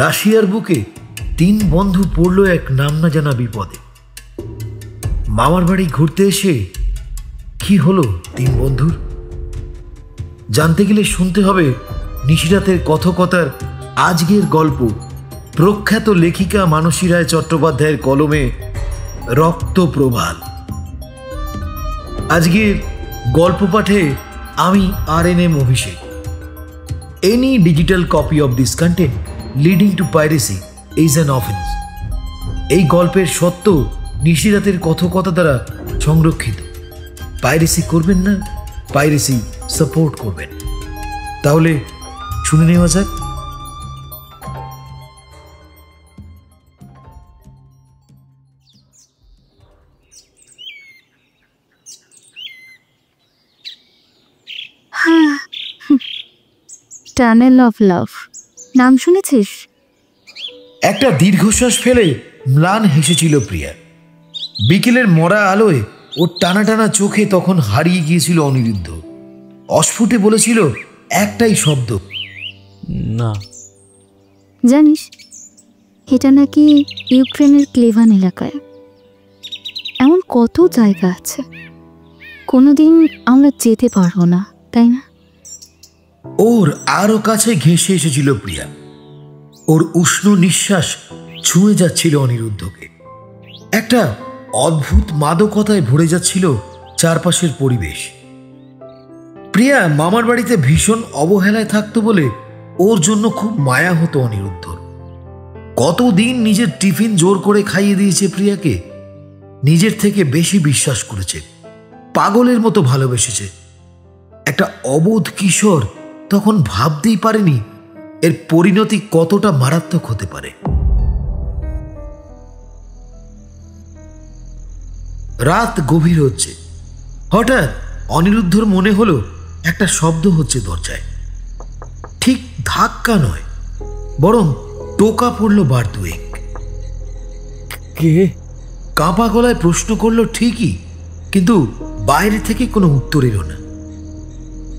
রাশিয়ার বুকে 3 বন্ধু পড়ল এক নাম না জানা বিপদে। মামার বাড়ি ঘুরতে এসে কি হলো 3 বন্ধুর, জানতে গেলে শুনতে হবে নিশিরাতের কথকতার আজকের গল্প প্রখ্যাত লেখিকা মানসী রায় চট্টোপাধ্যায়ের কলমে রক্ত প্রবাল। আজকের গল্প পাঠে আমি RNM Abhishek. Any digital copy of this content leading to piracy is an offense. এই গল্পের সত্য নিশিরাতের কথকতা দ্বারা সংরক্ষিত। পাইরেসি করবেন না, পাইরেসি সাপোর্ট করবেন। তাহলে শুনে নেওয়া যাক। টানেল অফ লাভ নাম শুনেছিস? একটা দীর্ঘশ্বাস ফেলে ম্লান হেসেছিল প্রিয়া। বিকেলের মরা আলোয় ওর টানা টানা চোখে তখন হারিয়ে গিয়েছিল অনিরুদ্ধ। অস্ফুটে বলেছিল একটাই শব্দ, না। জানিস, এটা নাকি ইউক্রেনের ক্লেভান এলাকায়। এমন কত জায়গা আছে কোনোদিন আমরা যেতে পারবো না, তাই না? ওর আরো কাছে ঘেঁষে এসেছিল প্রিয়া। ওর উষ্ণ নিঃশ্বাস ছুঁয়ে যাচ্ছিল অনিরুদ্ধকে। একটা অদ্ভুত মাদকতায় ভরে যাচ্ছিল চারপাশের পরিবেশ। প্রিয়া মামার বাড়িতে ভীষণ অবহেলায় থাকতো বলে ওর জন্য খুব মায়া হতো অনিরুদ্ধর। কতদিন নিজের টিফিন জোর করে খাইয়ে দিয়েছে প্রিয়াকে, নিজের থেকে বেশি বিশ্বাস করেছে, পাগলের মতো ভালোবেসেছে। একটা অবোধ কিশোর তখন ভাবতেই পারেনি এর পরিণতি কতটা মারাত্মক হতে পারে। রাত গভীর হচ্ছে। হঠাৎ অনিরুদ্ধর মনে হলো একটা শব্দ হচ্ছে দরজায়। ঠিক ধাক্কা নয়, বরং টোকা পড়ল বার দুয়েক। কে? কাঁপা গলায় প্রশ্ন করলো ঠিকই, কিন্তু বাইরে থেকে কোনো উত্তর এলো না।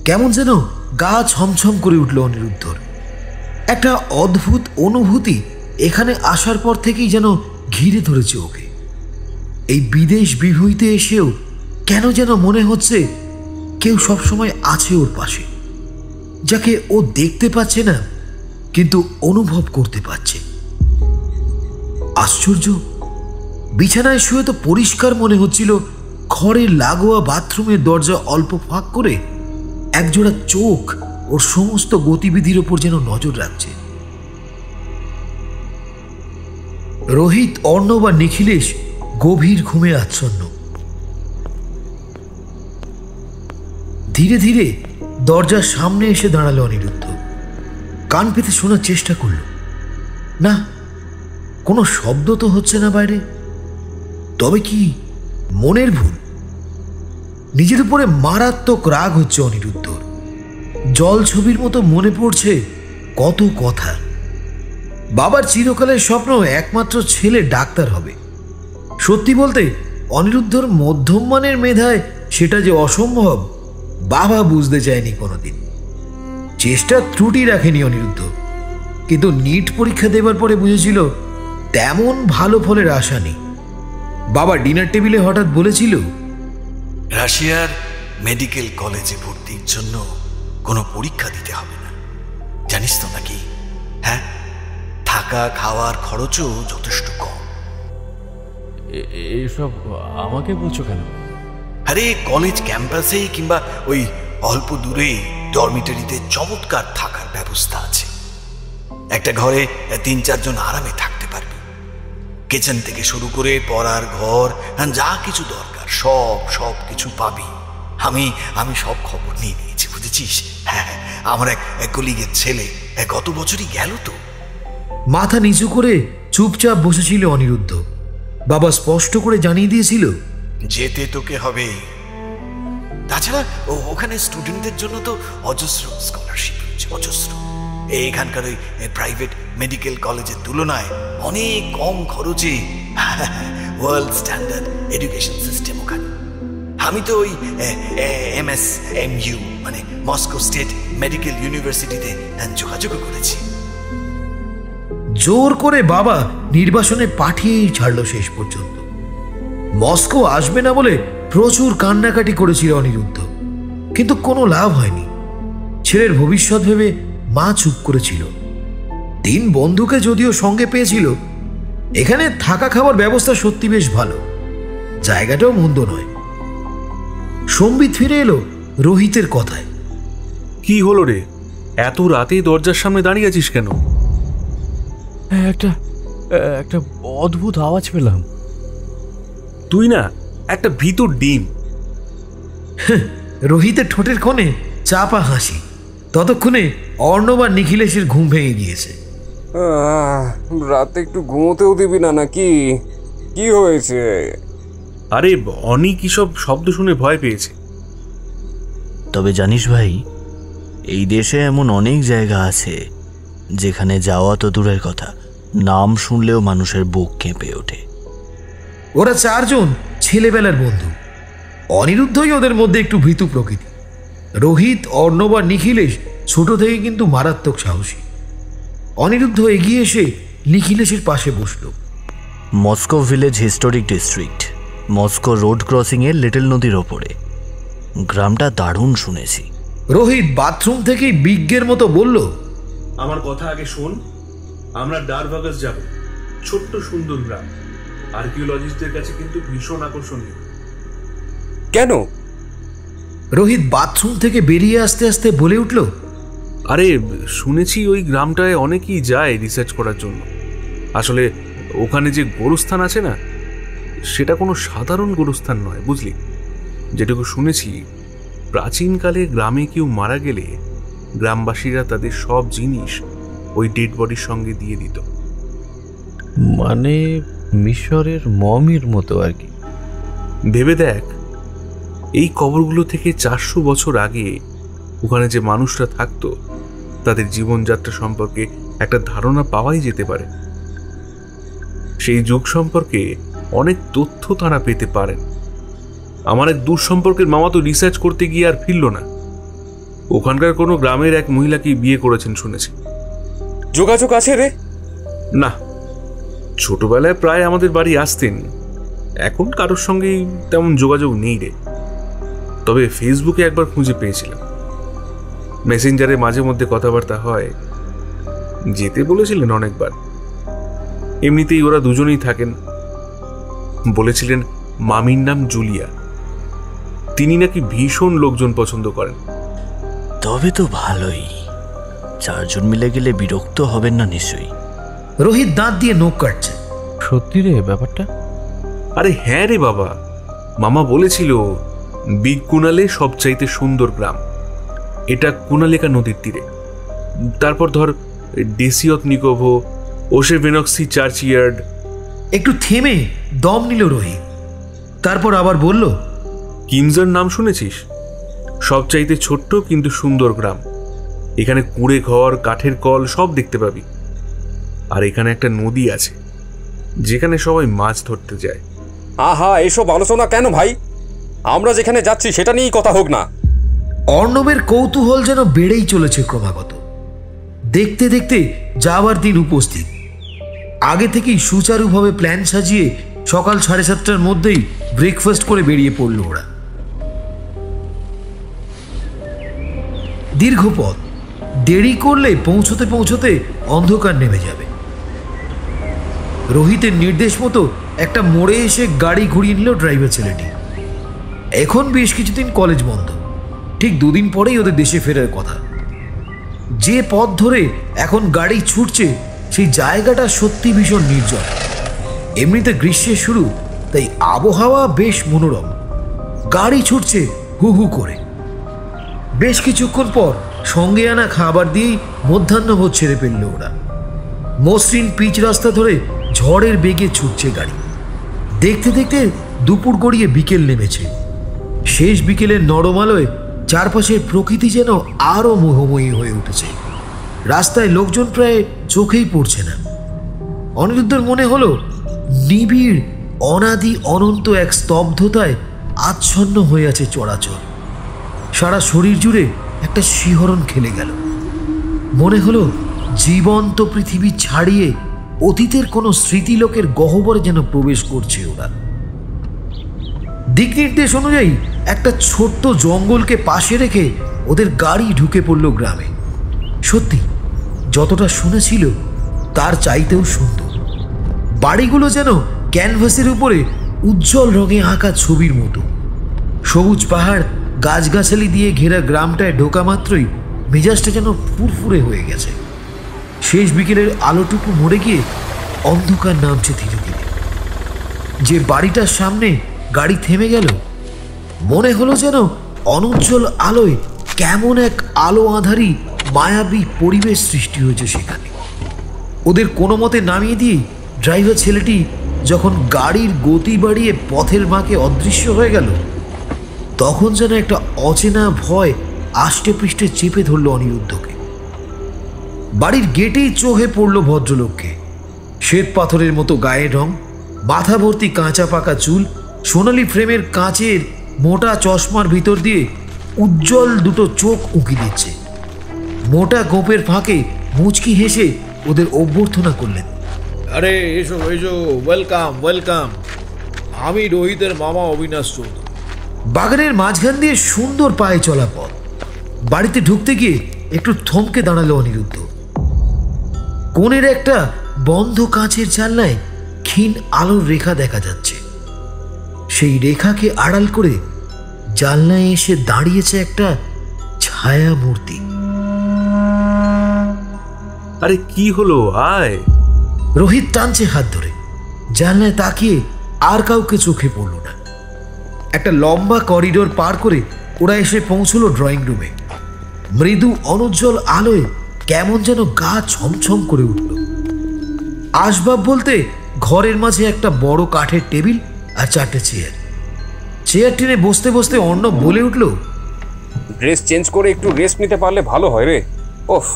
কেমন যেন গা ছমছম করে উঠল অনিরুদ্ধর। একটা অদ্ভুত অনুভূতি এখানে আসার পর থেকেই যেন ঘিরে ধরেছে ওকে। এই বিদেশ বিভূতিতে এসেও কেন যেন মনে হচ্ছে কেউ সবসময় আছে ওর পাশে, যাকে ও দেখতে পাচ্ছে না কিন্তু অনুভব করতে পারছে। আশ্চর্য, বিছানায় শুয়ে তো পরিষ্কার মনে হচ্ছিল ঘরের লাগোয়া বাথরুমের দরজা অল্প ফাঁক করে একজোড়া চোখ ওর সমস্ত গতিবিধির ওপর যেন নজর রাখছে। রোহিত, অর্ণব আর নিখিলেশ গভীর ঘুমে আচ্ছন্ন। ধীরে ধীরে দরজার সামনে এসে দাঁড়ালো অনিরুদ্ধ। কান পেতে শোনার চেষ্টা করল। না, কোনো শব্দ তো হচ্ছে না বাইরে। তবে কি মনের ভুল? নিজের উপরে মারাত্মক রাগ হচ্ছে অনিরুদ্ধর। জল ছবির মতো মনে পড়ছে কত কথা। বাবার চিরকালের স্বপ্ন একমাত্র ছেলে ডাক্তার হবে। সত্যি বলতে অনিরুদ্ধর মধ্যম মানের মেধায় সেটা যে অসম্ভব বাবা বুঝতে চায়নি কোনোদিন। চেষ্টা ত্রুটি রাখেনি অনিরুদ্ধ, কিন্তু নিট পরীক্ষা দেবার পরে বুঝেছিল তেমন ভালো ফলের আশা নেই। বাবা ডিনার টেবিলে হঠাৎ বলেছিল, রাশিয়ার মেডিকেল কলেজে ভর্তির জন্য কোনো পরীক্ষা দিতে হবে না, জানিস তো নাকি? হ্যাঁ, থাকা খাওয়ার খরচও যথেষ্ট কম। এসব আমাকে বলছো কেন? আরে কলেজ ক্যাম্পাসেই কিংবা ওই অল্প দূরে ডরমিটরিতে চমৎকার থাকার ব্যবস্থা আছে। একটা ঘরে 3-4 জন আরামে থাকতে পারবে। কিচেন থেকে শুরু করে পড়ার ঘর, যা কিছু দরকার সব কিছু পাবি। আমি সব খবর নিয়ে নিয়েছি, বুঝেছিস? হ্যাঁ, আমার এক কলিগের ছেলে গত বছরই গেল তো। মাথা নিচু করে চুপচাপ বসেছিল অনিরুদ্ধ। বাবা স্পষ্ট করে জানিয়ে দিয়েছিল, যেতে তোকে হবে। তাছাড়া ওখানে স্টুডেন্টদের জন্য তো অজস্র স্কলারশিপ রয়েছে, অজস্র। এখানকার ওই প্রাইভেট মেডিকেল কলেজের তুলনায় অনেক কম খরচে ওয়ার্ল্ড স্ট্যান্ডার্ড এডুকেশন সিস্টেম ওখানে। আমি তো ওই MSMU মানে মস্কো স্টেট মেডিকেল ইউনিভার্সিটিতে যোগাযোগ করেছি। জোর করে বাবা নির্বাসনে পাঠিয়েই ছাড়ল শেষ পর্যন্ত। মস্কো আসবে না বলে প্রচুর কান্নাকাটি করেছিল অনিরুদ্ধ, কিন্তু কোনো লাভ হয়নি। ছেলের ভবিষ্যৎ ভেবে মা চুপ করেছিল। 3 বন্ধুকে যদিও সঙ্গে পেয়েছিল, এখানে থাকা খাওয়ার ব্যবস্থা সত্যি বেশ ভালো, জায়গাটাও মন্দ নয়। সম্বিত ফিরে এলো রোহিতের কথায়। কি হলো রে, এত রাতেই দরজার সামনে দাঁড়িয়ে আছিস কেন? একটা একটা অদ্ভুত আওয়াজ পেলাম। তুই না একটা ভিতর ডিম। রোহিতের ঠোঁটের কোণে চাপা হাসি। ততক্ষণে অর্ণব আর নিখিলেশের ঘুম ভেঙে গিয়েছে। রাতে একটু ঘুমোতেও দিবি না নাকি? কি হয়েছে? আরে অনি কি সব শব্দ শুনে ভয় পেয়েছে। তবে জানিস ভাই, এই দেশে এমন অনেক জায়গা আছে যেখানে যাওয়া তো দূরের কথা, নাম শুনলেও মানুষের বুক কেঁপে ওঠে। ওরা 4 জন ছেলেবেলার বন্ধু। অনিরুদ্ধই ওদের মধ্যে একটু ভীতু প্রকৃতি। রোহিত, অর্ণব আর নিখিলেশ ছোট থেকে কিন্তু মারাত্মক সাহসী। অনিরুদ্ধ এগিয়ে এসে নিখিলেশের পাশে বসল। Moscow village historic district, Moscow road ক্রসিংয়ে লিটল নদীর ওপরে। গ্রামটা দারুণ শুনেছি। রোহিত বাথরুম থেকেই বিজ্ঞের মতো বলল, আমার কথা আগে শোন। আমরা ডারভাগাস যাব, ছোট্ট সুন্দর গ্রাম। আর্কিওলজিস্টদের কাছে কিন্তু ভীষণ আকর্ষণীয়। কেন? রোহিত বাথরুম থেকে বেরিয়ে আসতে আসতে বলে উঠল, আরে শুনেছি ওই গ্রামটায় অনেকেই যায় রিসার্চ করার জন্য। আসলে ওখানে যে গোরস্থান আছে না, সেটা কোনো সাধারণ গোরস্থান নয়, বুঝলি? যেটুকু শুনেছি, প্রাচীনকালে গ্রামে কেউ মারা গেলে গ্রামবাসীরা তাদের সব জিনিস ওই ডেড বডির সঙ্গে দিয়ে দিত। মানে মিশরের মমির মতো আর কি। ভেবে দেখ, এই কবরগুলো থেকে 400 বছর আগে ওখানে যে মানুষরা থাকতো, তাদের জীবনযাত্রা সম্পর্কে একটা ধারণা পাওয়াই যেতে পারে। সেই যুগ সম্পর্কে অনেক তথ্য তারা পেতে পারেন। আমার এক দূর সম্পর্কের মামা তো রিসার্চ করতে গিয়ে আর ফিরল না। ওখানকার কোনো গ্রামের এক মহিলাকে বিয়ে করেছেন শুনেছি। যোগাযোগ আছে রে? না, ছোটবেলায় প্রায় আমাদের বাড়ি আসতেন, এখন কারোর সঙ্গেই তেমন যোগাযোগ নেই রে। তবে ফেসবুকে একবার খুঁজে পেয়েছিলাম, মেসেঞ্জারে মাঝে মধ্যে কথাবার্তা হয়। যেতে বলেছিলেন অনেকবার। এমনিতেই ওরা দুজনেই থাকেন। বলেছিলেন মামির নাম জুলিয়া, তিনি নাকি ভীষণ লোকজন পছন্দ করেন। তবে তো ভালোই, 4 জন মিলে গেলে বিরক্ত হবেন না নিশ্চয়ই। রোহিত দাঁত দিয়ে নখ কাটছে। সত্যি রে ব্যাপারটা? আরে হ্যাঁ রে বাবা, মামা বলেছিল বিগ কুনালে সবচাইতে সুন্দর গ্রাম। এটা কুনালেকা নদীর তীরে। তারপর ধর ডেসিয়ত নিকোভো, ওশেভেনক্সি চার্চইয়ার্ড। একটু থেমে দম নিল রোহিত, তারপর আবার বলল, কিমজার নাম শুনেছিস? সবচাইতে ছোট্ট কিন্তু সুন্দর গ্রাম। এখানে কুঁড়ে ঘর, কাঠের কল সব দেখতে পাবি। আর এখানে একটা নদী আছে যেখানে সবাই মাছ ধরতে যায়। আহা, এসব আলোচনা কেন ভাই? আমরা যেখানে যাচ্ছি সেটা নিয়েই কথা হোক না। অর্ণবের কৌতূহল যেন বেড়েই চলেছে ক্রমাগত। দেখতে দেখতে যাওয়ার দিন উপস্থিত। আগে থেকেই সুচারুভাবে প্ল্যান সাজিয়ে সকাল 7:30টার মধ্যেই ব্রেকফাস্ট করে বেরিয়ে পড়ল ওরা। দীর্ঘ পথ, দেরি করলে পৌঁছতে পৌঁছতে অন্ধকার নেমে যাবে। রোহিতের নির্দেশ মতো একটা মোড়ে এসে গাড়ি ঘুরিয়ে নিল ড্রাইভার ছেলেটি। এখন বেশ কিছুদিন কলেজ বন্ধ, ঠিক 2 দিন পরেই ওদের দেশে ফেরার কথা। যে পথ ধরে এখন গাড়ি ছুটছে সেই জায়গাটা সত্যি ভীষণ নির্জন। এমনিতে গ্রীষ্মের শুরু, তাই আবহাওয়া বেশ মনোরম। গাড়ি ছুটছে হু হু করে। বেশ কিছুক্ষণ পর সঙ্গে আনা খাবার দিয়েই মধ্যাহ্নভোজ ছেড়ে ফেলল ওরা। মসৃণ পিচ রাস্তা ধরে ঝড়ের বেগে ছুটছে গাড়ি। দেখতে দেখতে দুপুর গড়িয়ে বিকেল নেমেছে। শেষ বিকেলের নরম আলোয় চারপাশের প্রকৃতি যেন আরো মোহময়ী হয়ে উঠেছে। রাস্তায় লোকজন প্রায় চোখেই পড়ছে না। অনিরুদ্ধর মনে হলো নিবিড় অনাদি অনন্ত এক স্তব্ধতায় আচ্ছন্ন হয়ে আছে চরাচর। সারা শরীর জুড়ে একটা শিহরণ খেলে গেল। মনে হলো জীবন্ত পৃথিবী ছাড়িয়ে অতীতের কোনো স্মৃতিলোকের গহ্বরে যেন প্রবেশ করছে ওরা। দিক নির্দেশ অনুযায়ী একটা ছোট্ট জঙ্গলকে পাশে রেখে ওদের গাড়ি ঢুকে পড়ল গ্রামে। সত্যি যতটা শুনেছিল তার চাইতেও সুন্দর। বাড়িগুলো যেন ক্যানভাসের উপরে উজ্জ্বল রঙে আঁকা ছবির মতো। সবুজ পাহাড়, গাছগাছালি দিয়ে ঘেরা গ্রামটায় ঢোকা মাত্রই মেজাজটা যেন ফুরফুরে হয়ে গেছে। শেষ বিকেলের আলোটুকু মরে গিয়ে অন্ধকার নামছে ধীরে ধীরে। যে বাড়িটার সামনে গাড়ি থেমে গেল, মনে হলো যেন অনুজ্জ্বল আলোয় কেমন এক আলো আঁধারি মায়াবী পরিবেশ সৃষ্টি হয়েছে সেখানে। ওদের কোনো মতে নামিয়ে দিয়ে ড্রাইভার ছেলেটি যখন গাড়ির গতি বাড়িয়ে পথের বাঁকে অদৃশ্য হয়ে গেল, তখন যেন একটা অচেনা ভয় আষ্টে পৃষ্ঠে চেপে ধরল অনিরুদ্ধকে। বাড়ির গেটেই চোখে পড়ল ভদ্রলোককে। শ্বেত পাথরের মতো গায়ের রং, মাথা ভর্তি কাঁচা পাকা চুল, সোনালি ফ্রেমের কাঁচের মোটা চশমার ভিতর দিয়ে উজ্জ্বল দুটো চোখ উঁকি দিচ্ছে। মোটা গোপের ফাঁকে মুচকি হেসে ওদের অভ্যর্থনা করলেন। আরে এসো এসো, ওয়েলকাম ওয়েলকাম। আমি রোহিতের মামা অবিনাশ চৌধুরী। বাগানের মাঝখান দিয়ে সুন্দর পায়ে চলা পথ। বাড়িতে ঢুকতে গিয়ে একটু থমকে দাঁড়ালো অনিরুদ্ধ। কোণের একটা বন্ধ কাঁচের জানলায় ক্ষীণ আলোর রেখা দেখা যাচ্ছে। সেই রেখাকে আড়াল করে জানলায় এসে দাঁড়িয়েছে একটা ছায়া মূর্তি। আরে কি হলো, আয়। রোহিত টানছে হাত ধরে। জানলায় তাকিয়ে আর কাউকে চোখে পড়ল না। একটা লম্বা করিডোর পার করে ওরা এসে পৌঁছলো ড্রয়িং রুমে। মৃদু অনুজ্জ্বল আলোয় কেমন যেন গা ছমছম করে উঠল। আসবাব বলতে ঘরের মাঝে একটা বড় কাঠের টেবিল আর 4টে চেয়ার। চেয়ার টেনে বসতে বসতে অর্ণব বলে উঠল, ড্রেস চেঞ্জ করে একটু রেস্ট নিতে পারলে ভালো হয় রে। ওফ,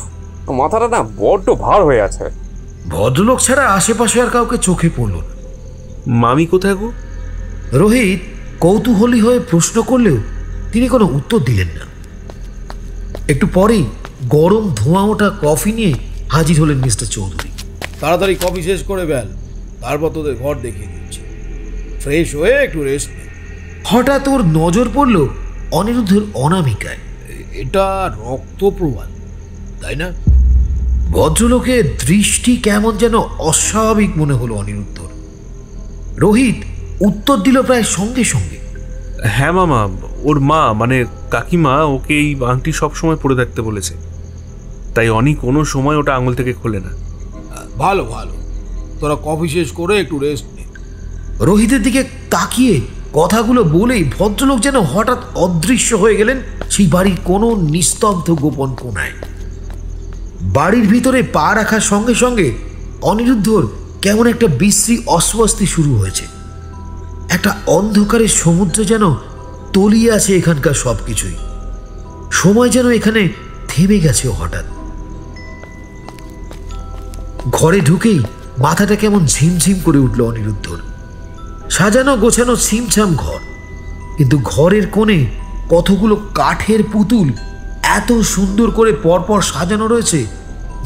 মাথাটা না বড্ড ভার হয়ে আছে। ভদ্রলোক ছাড়া আশেপাশে আর কাউকে চোখে পড়ল না। মামি কোথায় গো? রোহিত কৌতূহলী হয়ে প্রশ্ন করলেও তিনি কোনো উত্তর দিলেন না। একটু পরেই গরম ধোঁয়া ওঠা কফি নিয়ে হাজির হলেন মিস্টার চৌধুরী। তাড়াতাড়ি কফি শেষ করে ফেল, তারপর তোদের ঘর দেখিয়ে দিচ্ছি। ফ্রেশ হয়ে একটু রেস্ট নে। হঠাৎ ওর নজর পড়ল অনিরুদ্ধের অনামিকায়। এটা রক্ত প্রবাল, তাই না? ভদ্রলোকের দৃষ্টি কেমন যেন অস্বাভাবিক মনে হলো অনিরুদ্ধর। রোহিত উত্তর দিল প্রায় সঙ্গে সঙ্গে, হ্যাঁ মামা, ওর মা মানে কাকিমা ওকে এই আংটি সবসময় পরে থাকতে বলেছে, তাই অনি কোনো সময় ওটা আঙুল থেকে খোলে না। ভালো ভালো, তোরা কফি শেষ করে একটু রেস্ট নে। রোহিতের দিকে তাকিয়ে কথাগুলো বলেই ভদ্রলোক যেন হঠাৎ অদৃশ্য হয়ে গেলেন সেই বাড়ির কোনো নিস্তব্ধ গোপন কোণায়। বাড়ির ভিতরে পা রাখার সঙ্গে সঙ্গে অনিরুদ্ধর কেমন একটা বিশ্রী অস্বস্তি শুরু হয়েছে। একটা অন্ধকারের সমুদ্র যেন তলিয়ে আছে এখানকার সবকিছুই। সময় যেন এখানে থেমে গেছে হঠাৎ। ঘরে ঢুকেই মাথাটা কেমন ঝিমঝিম করে উঠল অনিরুদ্ধর। সাজানো গোছানো ছিমছাম ঘর, কিন্তু ঘরের কোণে কতগুলো কাঠের পুতুল এত সুন্দর করে পরপর সাজানো রয়েছে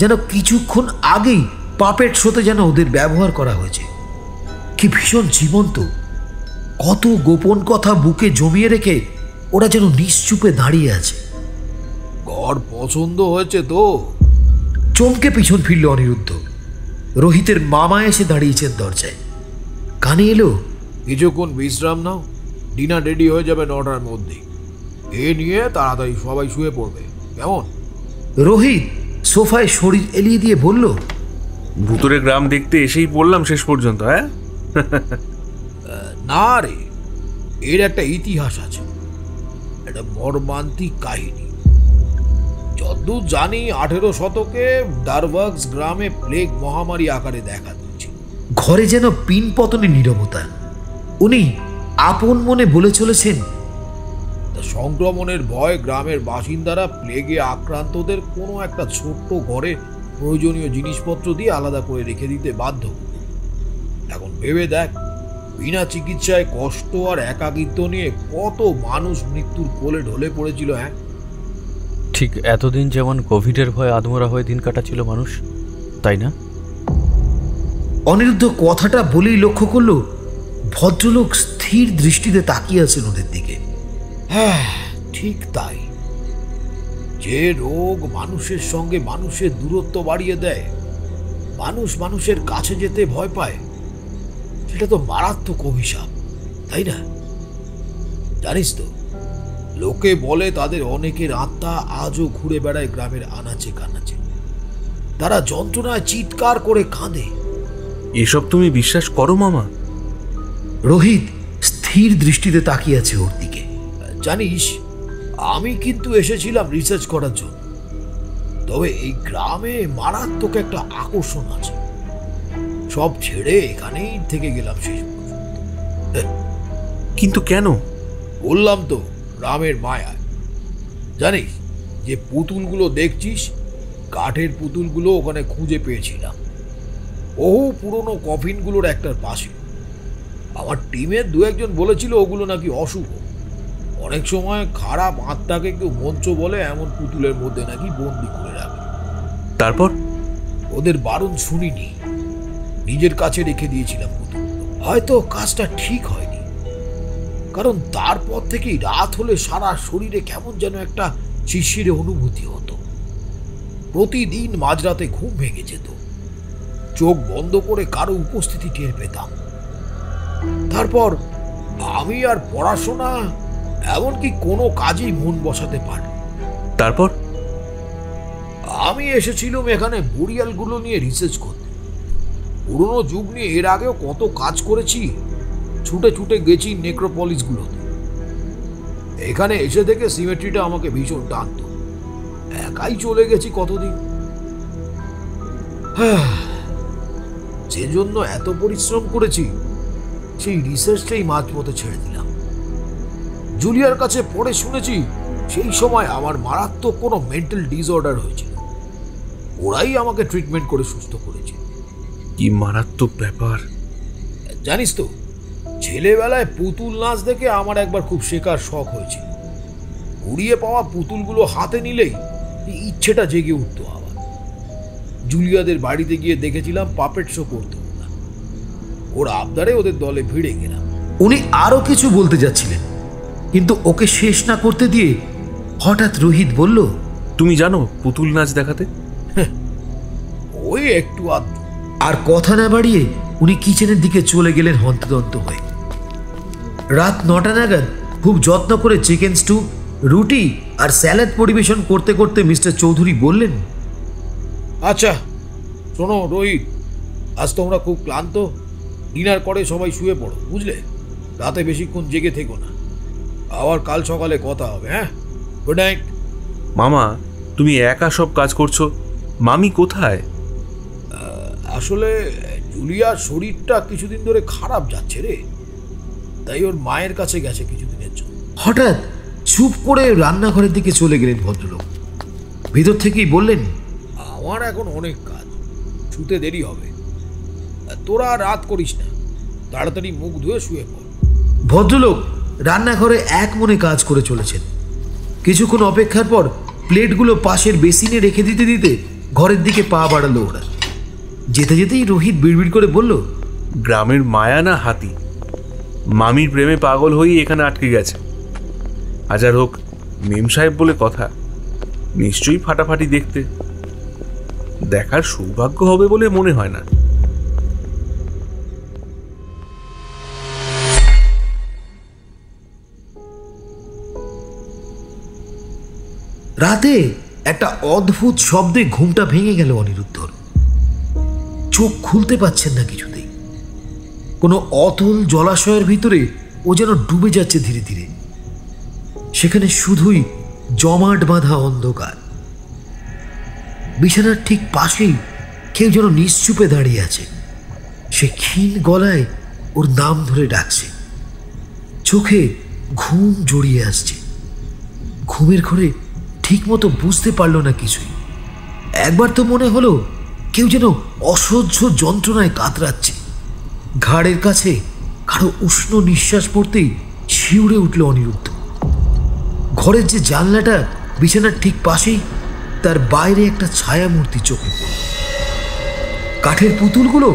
যেন কিছুক্ষণ আগেই পাপেট শোতে যেন ওদের ব্যবহার করা হয়েছে। কি ভীষণ জীবন্ত! কত গোপন কথা বুকে জমিয়ে রেখে ওরা যেন নিশ্চুপে দাঁড়িয়ে আছে। ঘর পছন্দ হয়েছে তো? চমকে পিছন ফিরল অনিরুদ্ধ। রোহিতের মামা এসে দাঁড়িয়েছেন দরজায়। কানে এলো, কিছুক্ষণ বিশ্রাম নাও, ডিনার রেডি হয়ে যাবে 9টার মধ্যেই। এ নিয়ে তাড়াতাড়ি সবাই শুয়ে পড়বে, কেমন? রোহিত সোফায় শরীর এলিয়ে দিয়ে বলল, ভুতুরে গ্রাম দেখতে এসেই পড়লাম শেষ পর্যন্ত। হ্যাঁ না রে, এর একটা ইতিহাস আছে, একটা মর্মান্তিক কাহিনী। যতদূর জানি 18 শতকে ডারবাক্স গ্রামে প্লেগ মহামারী আকারে দেখা দিচ্ছে। ঘরে যেন পিন পতনে নীরবতা। উনি আপন মনে বলে চলেছেন, সংক্রমণের ভয় গ্রামের বাসিন্দারা প্লেগে আক্রান্তদের কোনো একটা ছোট্ট ঘরে প্রয়োজনীয় জিনিসপত্র দিয়ে আলাদা করে রেখে দিতে বাধ্য। এখন ভেবে দেখ, বিনা চিকিৎসায় কষ্ট আর একাকিত্ব নিয়ে কত মানুষ মৃত্যুর কোলে ঢলে পড়েছিল। হ্যাঁ, ঠিক এতদিন যেমন কোভিডের ভয়ে আধমরা হয়ে দিন কাটাচ্ছিল মানুষ, তাই না? অনিরুদ্ধ কথাটা বলেই লক্ষ্য করল ভদ্রলোক স্থির দৃষ্টিতে তাকিয়ে আছেন ওদের দিকে। হ্যাঁ, ঠিক তাই। যে রোগ মানুষের সঙ্গে মানুষের দূরত্ব বাড়িয়ে দেয়, মানুষ মানুষের কাছে যেতে ভয় পায়, সেটা তো মারাত্মক অভিশাপ, তাই না? জানিস তো, লোকে বলে তাদের অনেকের আত্মা আজও ঘুরে বেড়ায় গ্রামের আনাচে কানাচে। তারা যন্ত্রণায় চিৎকার করে কাঁদে। এসব তুমি বিশ্বাস করো মামা? রোহিত স্থির দৃষ্টিতে তাকিয়ে আছে ওর দিকে। জানিস, আমি কিন্তু এসেছিলাম রিসার্চ করার জন্য, তবে এই গ্রামে মারাত্মক একটা আকর্ষণ আছে। সব ছেড়ে এখানেই থেকে গেলাম শেষ পর্যন্ত। কিন্তু কেন? বললাম তো, গ্রামের মায়া। জানিস, যে পুতুলগুলো দেখছিস, কাঠের পুতুলগুলো ওখানে খুঁজে পেয়েছিলাম বহু পুরনো কফিনগুলোর একটার পাশে। আমার টিমের দু একজন বলেছিল ওগুলো নাকি অশুভ। অনেক সময় খারাপ আত্মাকে কেউ মন্ত্র বলে এমন পুতুলের মধ্যে নাকি বন্দি করে রাখে। তারপর? ওদের বারণ শুনিনি, নিজের কাছে রেখে দিয়েছিলাম পুতুল। হয়তো কাজটা ঠিক হয়নি, কারণ তারপর থেকেই রাত হলে সারা শরীরে কেমন যেন একটা শিরশিরে অনুভূতি হতো। প্রতিদিন মাঝরাতে ঘুম ভেঙে যেত, চোখ বন্ধ করে কারো উপস্থিতি টের পেতাম। তারপর আমি আর পড়াশোনা, এমনকি কোনো কাজেই মন বসাতে পারি। তারপর আমি এসেছিলাম এখানে বুড়িয়ালগুলো নিয়ে রিসার্চ করতে। পুরনো যুগ নিয়ে এর আগেও কত কাজ করেছি, ছুটে ছুটে গেছি নেক্রোপলিসগুলোতে। এখানে এসে থেকে সিমেট্রিটা আমাকে ভীষণ টানত। একাই চলে গেছি কতদিন। যে জন্য এত পরিশ্রম করেছি, সেই রিসার্চটাই মাঝপথে ছেড়ে দিলাম। জুলিয়ার কাছে পড়ে শুনেছি সেই সময় আমার মারাত্মক কোনো মেন্টাল ডিসঅর্ডার হয়েছিল। ওরাই আমাকে ট্রিটমেন্ট করে সুস্থ করেছে। কি মারাত্মক ব্যাপার! জানিস তো, ছেলেবেলায় পুতুল নাচ দেখে আমার একবার খুব শেখার শখ হয়েছিল। উড়িয়ে পাওয়া পুতুলগুলো হাতে নিলেই ইচ্ছেটা জেগে উঠতো আবার। জুলিয়াদের বাড়িতে গিয়ে দেখেছিলাম পাপেট শো করতো না। ওর আবদারে ওদের দলে ভিড়ে গেলাম। উনি আরো কিছু বলতে যাচ্ছিলেন, কিন্তু ওকে শেষ না করতে দিয়ে হঠাৎ রোহিত বলল, তুমি জানো পুতুল নাচ দেখাতে? ওই একটু আধটু। আর কথা না বাড়িয়ে উনি কিচেনের দিকে চলে গেলেন হন্তদন্ত হয়ে। রাত 9টা নাগাদ খুব যত্ন করে চিকেন স্টু, রুটি আর স্যালাড পরিবেশন করতে করতে মিস্টার চৌধুরী বললেন, আচ্ছা শোনো রোহিত, আজ তোমরা খুব ক্লান্ত, ডিনার করে সবাই শুয়ে পড়ো, বুঝলে? রাতে বেশিক্ষণ জেগে থেকো না। আবার কাল সকালে কথা হবে। হ্যাঁ, গুড নাইট। মামা, তুমি একা সব কাজ করছো, মামি কোথায়? আসলে জুলিয়ার শরীরটা কিছুদিন ধরে খারাপ যাচ্ছে রে, তাই ওর মায়ের কাছে গেছে কিছুদিনের জন্য। হঠাৎ চুপ করে রান্নাঘরের দিকে চলে গেলেন ভদ্রলোক। ভিতর থেকেই বললেন, আমার এখন অনেক কাজ, শুতে দেরি হবে। তোরা রাত করিস না, তাড়াতাড়ি মুখ ধুয়ে শুয়ে পড়। ভদ্রলোক রান্নাঘরে এক মনে কাজ করে চলেছেন। কিছুক্ষণ অপেক্ষার পর প্লেটগুলো পাশের বেসিনে রেখে দিতে দিতে ঘরের দিকে পা বাড়ালো ওরা। যেতে যেতেই রোহিত বিড়বিড় করে বলল, গ্রামের মায়া না হাতি, মামির প্রেমে পাগল হয়েই এখানে আটকে গেছে। হাজার হোক মেম সাহেব বলে কথা, নিশ্চয়ই ফাটাফাটি দেখতে। দেখার সৌভাগ্য হবে বলে মনে হয় না। রাতে একটা অদ্ভুত শব্দে ঘুমটা ভেঙে গেল অনিরুদ্ধর। চোখ খুলতে পারছেন না কিছুতেই। কোনো অতল জলাশয়ের ভিতরে ও যেন ডুবে যাচ্ছে ধীরে ধীরে। সেখানে শুধুই জমাট বাঁধা অন্ধকার। বিছানার ঠিক পাশেই কেউ যেন নিশ্চুপে দাঁড়িয়ে আছে। সে ক্ষীণ গলায় ওর নাম ধরে ডাকছে। চোখে ঘুম জড়িয়ে আসছে। ঘুমের ঘরে ঠিক মতো বুঝতে পারল না কিছুই। একবার তো মনে হলো কেউ যেন অসহ্য যন্ত্রণায় কাতরাচ্ছে। ঘাড়ের কাছে কারো উষ্ণ নিঃশ্বাস পড়তেই শিউরে উঠল অনিরুদ্ধ। ঘরের যে জানলাটা বিছানার ঠিক পাশেই, তার বাইরে একটা ছায়ামূর্তি চোখে পড়ল। কাঠের পুতুলগুলো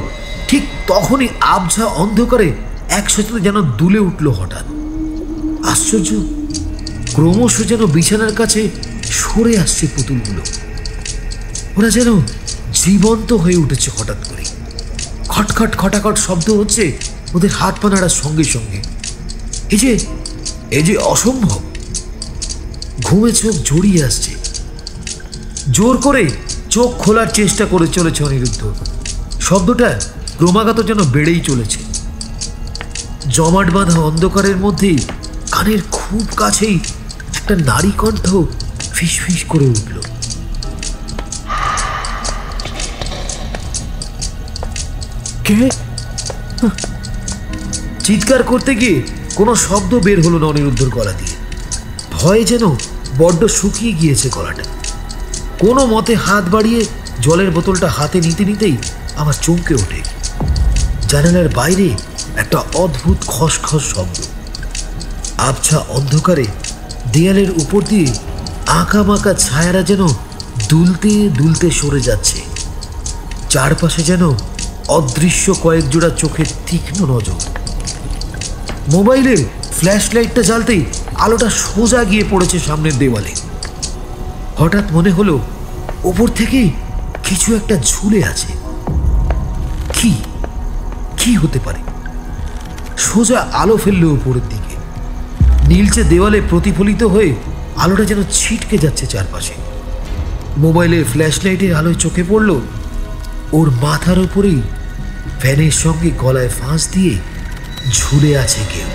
ঠিক তখনই আবঝা অন্ধকারে একসাথে যেন দুলে উঠল হঠাৎ। আশ্চর্য, ক্রমশ যেন বিছানার কাছে সরে আসছে পুতুলগুলো। ওরা যেন জীবন্ত হয়ে উঠেছে হঠাৎ করে। খটখট খটাখট শব্দ হচ্ছে ওদের হাত পা নাড়ার সঙ্গে সঙ্গে। এই যে অসম্ভব। ঘুমে চোখ জড়িয়ে আসছে। জোর করে চোখ খোলার চেষ্টা করে চলেছে অনিরুদ্ধ। শব্দটা ক্রমাগত যেন বেড়েই চলেছে। জমাট বাঁধা অন্ধকারের মধ্যে কানের খুব কাছেই একটা নারী কণ্ঠ ফিসফিস করে উঠল। কে? চিৎকার করতে গিয়ে কোনো শব্দ বের হলো না অনিরুদ্ধর গলা দিয়ে। ভয়ে যেন বড্ড শুকিয়ে গিয়েছে গলাটা। কোনো মতে হাত বাড়িয়ে জলের বোতলটা হাতে নিতে নিতেই আমার চমকে ওঠে। জানালার বাইরে একটা অদ্ভুত খসখস শব্দ। আবছা অন্ধকারে দেয়ালের উপর দিয়ে আঁকা বাঁকা ছায়ারা যেন দুলতে দুলতে সরে যাচ্ছে। চারপাশে যেন অদৃশ্য কয়েক জোড়া চোখের তীক্ষ্ণ নজর। মোবাইলের ফ্ল্যাশ লাইটটা জ্বালতেই আলোটা সোজা গিয়ে পড়েছে সামনের দেওয়ালে। হঠাৎ মনে হলো ওপর থেকে কিছু একটা ঝুলে আছে। কি হতে পারে? সোজা আলো ফেললো উপরের দিকে। নীলচে দেওয়ালে প্রতিফলিত হয়ে আলোটা যেন ছিটকে যাচ্ছে চারপাশে। মোবাইলের ফ্ল্যাশ লাইটের আলোয় চোখে পড়ল ওর মাথার উপরেই ফ্যানের সঙ্গে গলায় ফাঁস দিয়ে ঝুলে আছে কেউ।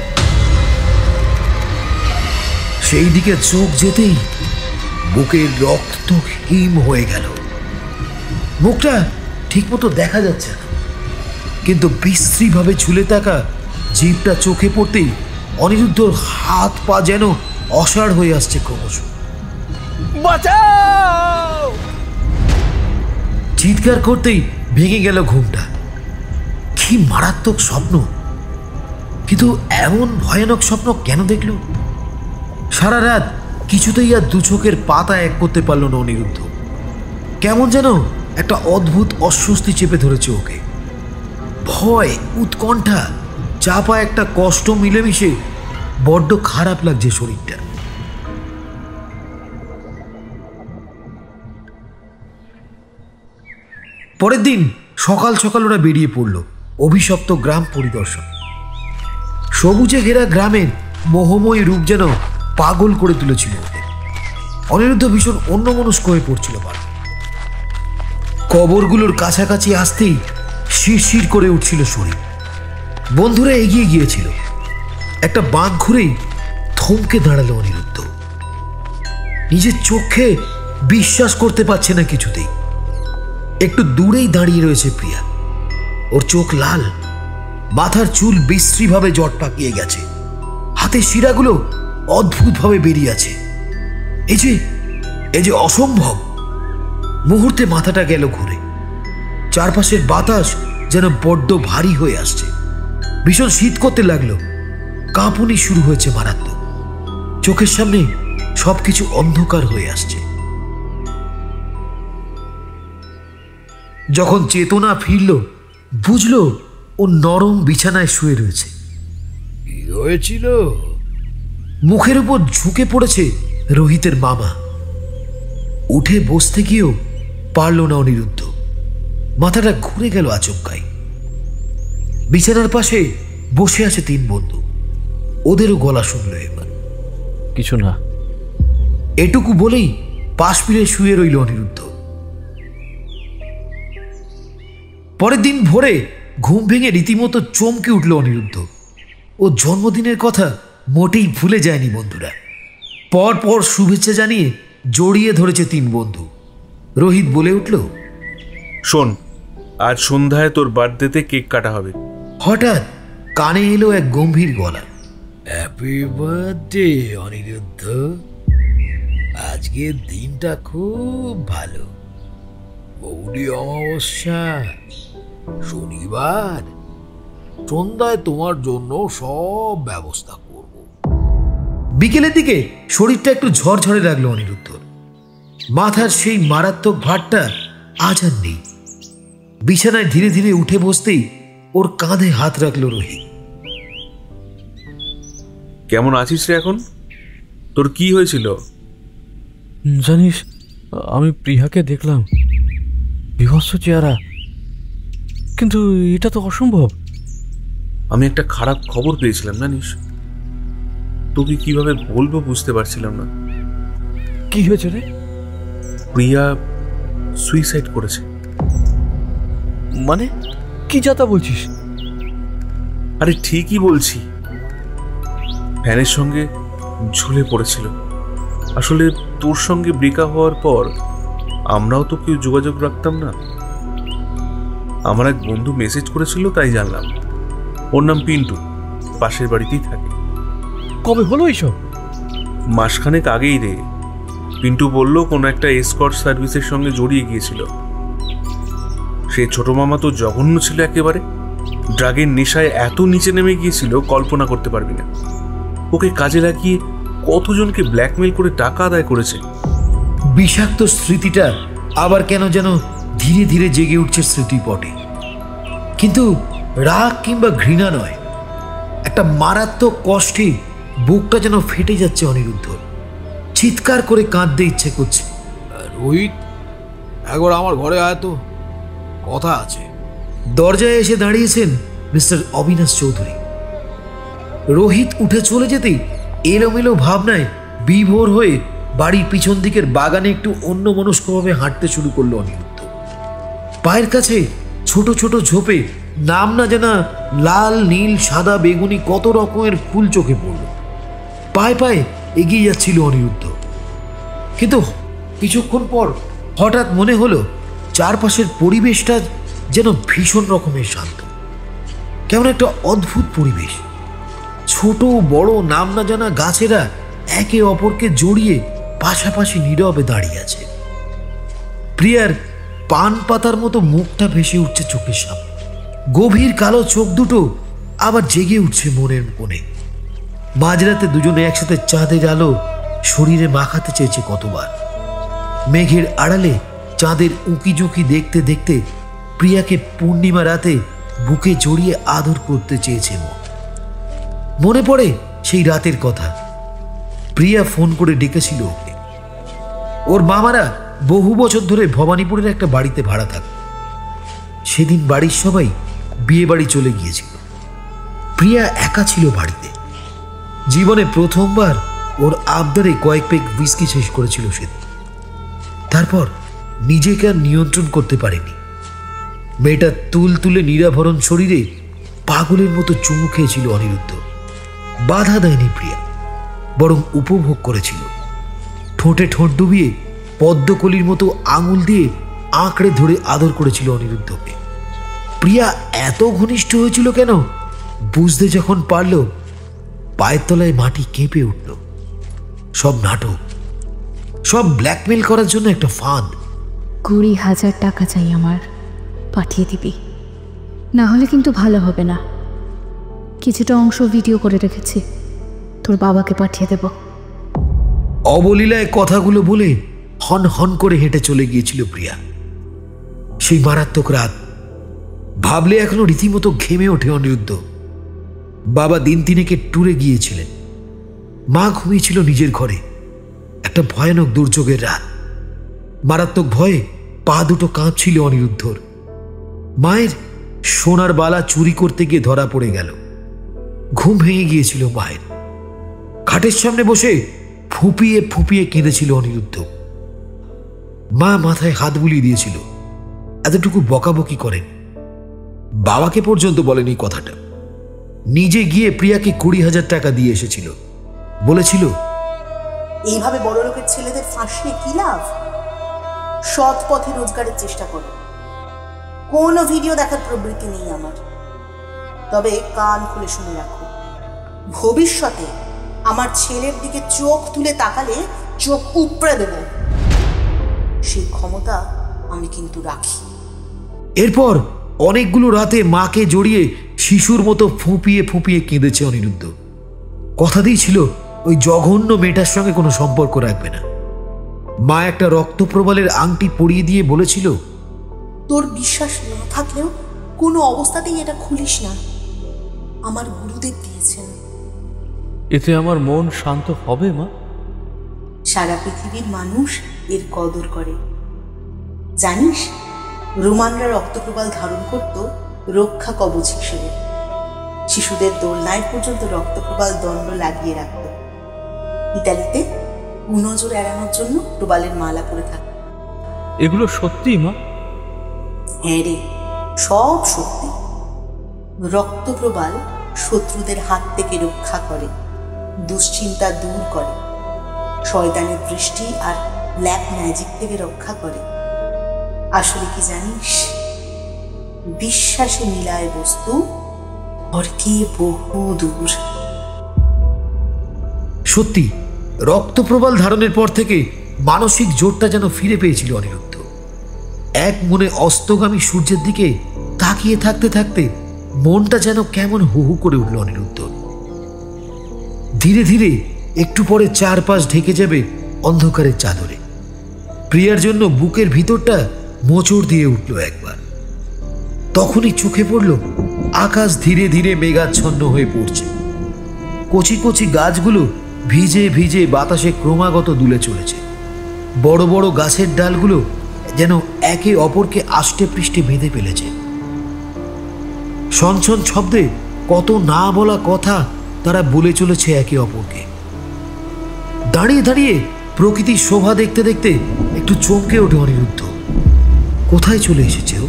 সেই দিকে চোখ যেতেই বুকের রক্ত হিম হয়ে গেল। মুখটা ঠিকমতো দেখা যাচ্ছে না, কিন্তু বিশ্রীভাবে ঝুলে থাকা জিভটা চোখে পড়তেই অনিরুদ্ধর হাত পা যেন অসাড় হয়ে আসছে ক্রমশ। চিৎকার করতেই ভেঙে গেল ঘুমটা। কি মারাত্মক স্বপ্ন! কিন্তু এমন ভয়ানক স্বপ্ন কেন দেখল? সারা রাত কিছুতেই আর দু চোখের পাতা এক করতে পারল না অনিরুদ্ধ। কেমন যেন একটা অদ্ভুত অস্বস্তি চেপে ধরেছে ওকে। ভয়, উৎকণ্ঠা, চাপা একটা কষ্ট মিলেমিশে বড্ড খারাপ লাগছে শরীরটা। পরের দিন সকাল সকাল ওরা বেরিয়ে পড়ল অভিশপ্ত গ্রাম পরিদর্শন। সবুজে ঘেরা গ্রামের মোহময়ী রূপ যেন পাগল করে তুলেছিল ওদের। অনিরুদ্ধ ভীষণ অন্যমনস্ক হয়ে পড়ছিল। কবরগুলোর কাছাকাছি আসতেই শিরশির করে উঠছিল শরীর। বন্ধুরা এগিয়ে গিয়েছিল। একটা বাঁক ঘুরেই থমকে দাঁড়ালো অনিরুদ্ধ। নিজের চোখে বিশ্বাস করতে পারছে না কিছুতেই। একটু দূরেই দাঁড়িয়ে রয়েছে প্রিয়া। ওর চোখ লাল, মাথার চুল বিশ্রীভাবে জট পাকিয়ে গেছে, হাতের শিরাগুলো অদ্ভুতভাবে বেরিয়ে আছে। এই যে অসম্ভব! মুহূর্তে মাথাটা গেল ঘুরে। চারপাশের বাতাস যেন বড্ড ভারী হয়ে আসছে। ভীষণ শীত করতে লাগলো। কাঁপুনি শুরু হয়েছে মারাত্মক। চোখের সামনে সবকিছু অন্ধকার হয়ে আসছে। যখন চেতনা ফিরল, বুঝলো ও নরম বিছানায় শুয়ে রয়েছে। কি হয়েছিল? মুখের উপর ঝুঁকে পড়েছে রোহিতের মামা। উঠে বসতে গিয়েও পারল না অনিরুদ্ধ। মাথাটা ঘুরে গেল আচমকাই। বিছানার পাশে বসে আছে তিন বন্ধু। ওদেরও গলা শুনল এবার। কিছু না। এটুকু বলেই পাশ ফিরে শুয়ে রইল অনিরুদ্ধ। পরের দিন ভোরে ঘুম ভেঙে রীতিমতো চমকে উঠল অনিরুদ্ধ। ও জন্মদিনের কথা মোটেই ভুলে যায়নি বন্ধুরা। পর পর শুভেচ্ছা জানিয়ে জড়িয়ে ধরেছে তিন বন্ধু। রোহিত বলে উঠল, শোন, আজ সন্ধ্যায় তোর বার্থডেতে কেক কাটা হবে। হঠাৎ কানে এলো এক গম্ভীর গলা। হ্যাপি বার্থডে অনিরুদ্ধ, আজকের দিনটা খুব ভালো। মৌলি অমাবস্যা, শনিবার, সন্ধ্যায় তোমার জন্য সব ব্যবস্থা করব। বিকেলের দিকে শরীরটা একটু ঝরঝরে লাগলো অনিরুদ্ধর। মাথার সেই মারাত্মক ভারটা আজ আর নেই। বিছানায় ধীরে ধীরে উঠে বসতেই ওর কাঁধে হাত রাখলো রোহিত। কেমন আছিস রে এখন? তোর কি হয়েছিল? জানিস, আমি প্রিয়াকে দেখলাম, বিভৎস চেহারা, কিন্তু এটা তো অসম্ভব। আমি একটা খারাপ খবর পেয়েছিলাম জানিস, তোকে কিভাবে বলবো বুঝতে পারছিলাম না। কি হয়েছে রে? প্রিয়া সুইসাইড করেছে। মানে কি যাতা বলছিস? আরে ঠিকই বলছি, ফ্যানের সঙ্গে ঝুলে পড়েছিল। আসলে তোর সঙ্গে ব্রেকআপ হওয়ার পর আমরাও তো কেউ যোগাযোগ রাখতাম না। আমার এক বন্ধু মেসেজ করেছিল, তাই জানলাম। ওর নাম পিন্টু, পাশের বাড়িতেই থাকে। কবে হলো এইসব? মাসখানেক আগেই রে। পিন্টু বলল কোনো একটা এসকর্ট সার্ভিসের সঙ্গে জড়িয়ে গিয়েছিল। সে ছোট মামা তো জঘন্য ছিল একেবারে, ড্রাগের নেশায় এত নিচে নেমে গিয়েছিল কল্পনা করতে পারবি না। ওকে কাজে লাগিয়ে কতজনকে ব্ল্যাকমেল করে টাকা আদায় করেছে। বিষাক্ত স্মৃতিটা আবার কেন যেন ধীরে ধীরে জেগে উঠছে স্মৃতিপটে, কিন্তু রাগ কিংবা ঘৃণা নয়, একটা মারাত্মক কষ্টে বুকটা যেন ফেটে যাচ্ছে অনিরুদ্ধ। চিৎকার করে কাঁদতে ইচ্ছে করছে। রোহিত, একবার আমার ঘরে আয় তো, কথা আছে। দরজায় এসে দাঁড়িয়েছেন মিস্টার অবিনাশ চৌধুরী। রোহিত উঠে চলে যেতেই এলোমেলো ভাবনায় বিভোর হয়ে বাড়ির পিছন দিকের বাগানে একটু অন্যমনস্কভাবে হাঁটতে শুরু করলো অনিরুদ্ধ। পায়ের কাছে ছোট ছোট ঝোপে নাম না জানা লাল, নীল, সাদা, বেগুনি কত রকমের ফুল চোখে পড়ল। পায়ে পায়ে এগিয়ে যাচ্ছিল অনিরুদ্ধ, কিন্তু কিছুক্ষণ পর হঠাৎ মনে হলো চারপাশের পরিবেশটা যেন ভীষণ রকমের শান্ত। কেমন একটা অদ্ভুত পরিবেশ। ছোট বড় নাম না জানা গাছেরা একে অপরকে জড়িয়ে পাশাপাশি নীরবে দাঁড়িয়ে আছে। প্রিয়ার পান পাতার মতো মুখটা ভেসে উঠছে চোখের সামনে। গভীর কালো চোখ দুটো আবার জেগে উঠছে মনের কোণে। মাঝরাতে দুজনে একসাথে চাঁদের আলো শরীরে মাখাতে চেয়েছে কতবার। মেঘের আড়ালে চাঁদের উঁকি ঝুঁকি দেখতে দেখতে প্রিয়াকে পূর্ণিমা রাতে বুকে জড়িয়ে আদর করতে চেয়েছে মন। মনে পড়ে সেই রাতের কথা। প্রিয়া ফোন করে ডেকেছিল ওকে। ওর মামারা বহু বছর ধরে ভবানীপুরের একটা বাড়িতে ভাড়া থাকত। সেদিন বাড়ির সবাই বিয়ে বাড়ি চলে গিয়েছিল। প্রিয়া একা ছিল বাড়িতে। জীবনে প্রথমবার ওর আবদারে কয়েক পেগ হুইস্কি শেষ করেছিল সেদিন। তারপর নিজেকে আর নিয়ন্ত্রণ করতে পারেনি। মেয়েটা তুলে নিরাভরণ শরীরে পাগলের মতো চুমু খেয়েছিল অনিরুদ্ধ। বাধা দেয়নি প্রিয়া, বরং উপভোগ করেছিল। ঠোঁটে ঠোঁট ডুবিয়ে পদ্মকলির মতো আঙুল দিয়ে আঁকড়ে ধরে আদর করেছিল অনিরুদ্ধকে। প্রিয়া এত ঘনিষ্ঠ হয়েছিল কেন বুঝতে যখন পারল, পায়ের তলায় মাটি কেঁপে উঠল। সব নাটক, সব ব্ল্যাকমেল করার জন্য একটা ফাঁদ। 20,000 টাকা চাই আমার, পাঠিয়ে দিবি, না হলে কিন্তু ভালো হবে না। কিছুটা অংশ ভিডিও করে রেখেছি, তোর বাবাকে পাঠিয়ে দেব। অবলীলায় কথাগুলো বলে হন হন করে হেঁটে চলে গিয়েছিল প্রিয়া। সেই মারাত্মক রাত ভাবলে এখনো রীতিমতো ঘেমে ওঠে অনিরুদ্ধ। বাবা দিন তিনেকে ট্যুরে গিয়েছিলেন। মা ঘুমিয়েছিল নিজের ঘরে। একটা ভয়ানক দুর্যোগের রাত। মারাত্মক ভয়ে পা দুটো কাঁপছিল অনিরুদ্ধর। মায়ের সোনার বালা চুরি করতে গিয়ে ধরা পড়ে গেল। ঘুম ভেঙে গিয়েছিল মায়ের। খাটের সামনে বসে ফুপিয়ে ফুপিয়ে কেঁদেছিল অনিরুদ্ধ। মা মাথায় হাত বুলিয়ে দিয়েছিল। এতটুকু বকাবকি করেন, বাবাকে পর্যন্ত বলেনি কথাটা। নিজে গিয়ে প্রিয়াকে 20,000 টাকা দিয়ে এসেছিল। বলেছিল, এইভাবে বড় লোকের ছেলেদের ফাঁসিয়ে কি লাভ? সৎ পথে রোজগারের চেষ্টা করো। কোনো ভিডিও দেখার প্রবৃত্তি নেই আমার, তবে কান খুলে শুনে রাখো, ভবিষ্যতে আমার ছেলের দিকে চোখ তুলে তাকালে চোখ উপড়ে দেব, সেই ক্ষমতা আমি কিন্তু রাখি। এরপর অনেকগুলো রাতে মাকে জড়িয়ে শিশুর মতো ফুঁপিয়ে ফুঁপিয়ে কেঁদেছে অনিরুদ্ধ। কথা দিয়েছিল ওই জঘন্য মেয়েটার সঙ্গে কোনো সম্পর্ক রাখবে না। মা একটা রক্তপ্রবালের আংটি পরিয়ে দিয়ে বলেছিল, তোর বিশ্বাস না থাকলেও কোনো অবস্থাতেই এটা খুলিস না, আমার গুরুদেব দিয়েছেন। এতে আমার মন শান্ত হবে মা? সারা পৃথিবীর মানুষ এর কদর করে। জানিস, রোমানরা রক্তপ্রবাল ধারণ করত রক্ষা কবচ হিসেবে। শিশুদের দোলনায় পর্যন্ত রক্তপ্রবাল দণ্ড লাগিয়ে রাখত। ইতালিতে কুনজর এড়ানোর জন্য প্রবালের মালা পরে থাকত। এগুলো সত্যি মা? হ্যাঁ রে, সব সত্যি। রক্তপ্রবাল শত্রুদের হাত থেকে রক্ষা করে, দুশ্চিন্তা দূর করে, শয়তানের দৃষ্টি আর ব্ল্যাক ম্যাজিক থেকে রক্ষা করে। আসলে কি জানিস, বিশ্বাসে মিলায় বস্তু অর্কে বহু দূর। সত্যি, রক্তপ্রবাল ধারণের পর থেকে মানসিক জোরটা যেন ফিরে পেয়েছিল অনিরুদ্ধ। এক মনে অস্তগামী সূর্যের দিকে তাকিয়ে থাকতে থাকতে মনটা যেন কেমন হু হু করে উঠল অনিরুদ্ধ। ধীরে ধীরে একটু পরে চারপাশ ঢেকে যাবে অন্ধকারের চাদরে। প্রিয়ার জন্য বুকের ভিতরটা মোচড় দিয়ে উঠল একবার। তখনই চোখে পড়ল আকাশ ধীরে ধীরে মেঘাচ্ছন্ন হয়ে পড়ছে। কচি কচি গাছগুলো ভিজে ভিজে বাতাসে ক্রমাগত দুলে চলেছে। বড় বড় গাছের ডালগুলো যেন একে অপরকে আষ্টে পৃষ্ঠে বেঁধে ফেলেছে। ছনছন শব্দে কত না বলা কথা তারা বলে চলেছে একে অপরকে। দাঁড়িয়ে দাঁড়িয়ে প্রকৃতির শোভা দেখতে দেখতে একটু চমকে ওঠে অনিরুদ্ধ। কোথায় চলে এসেছে ও?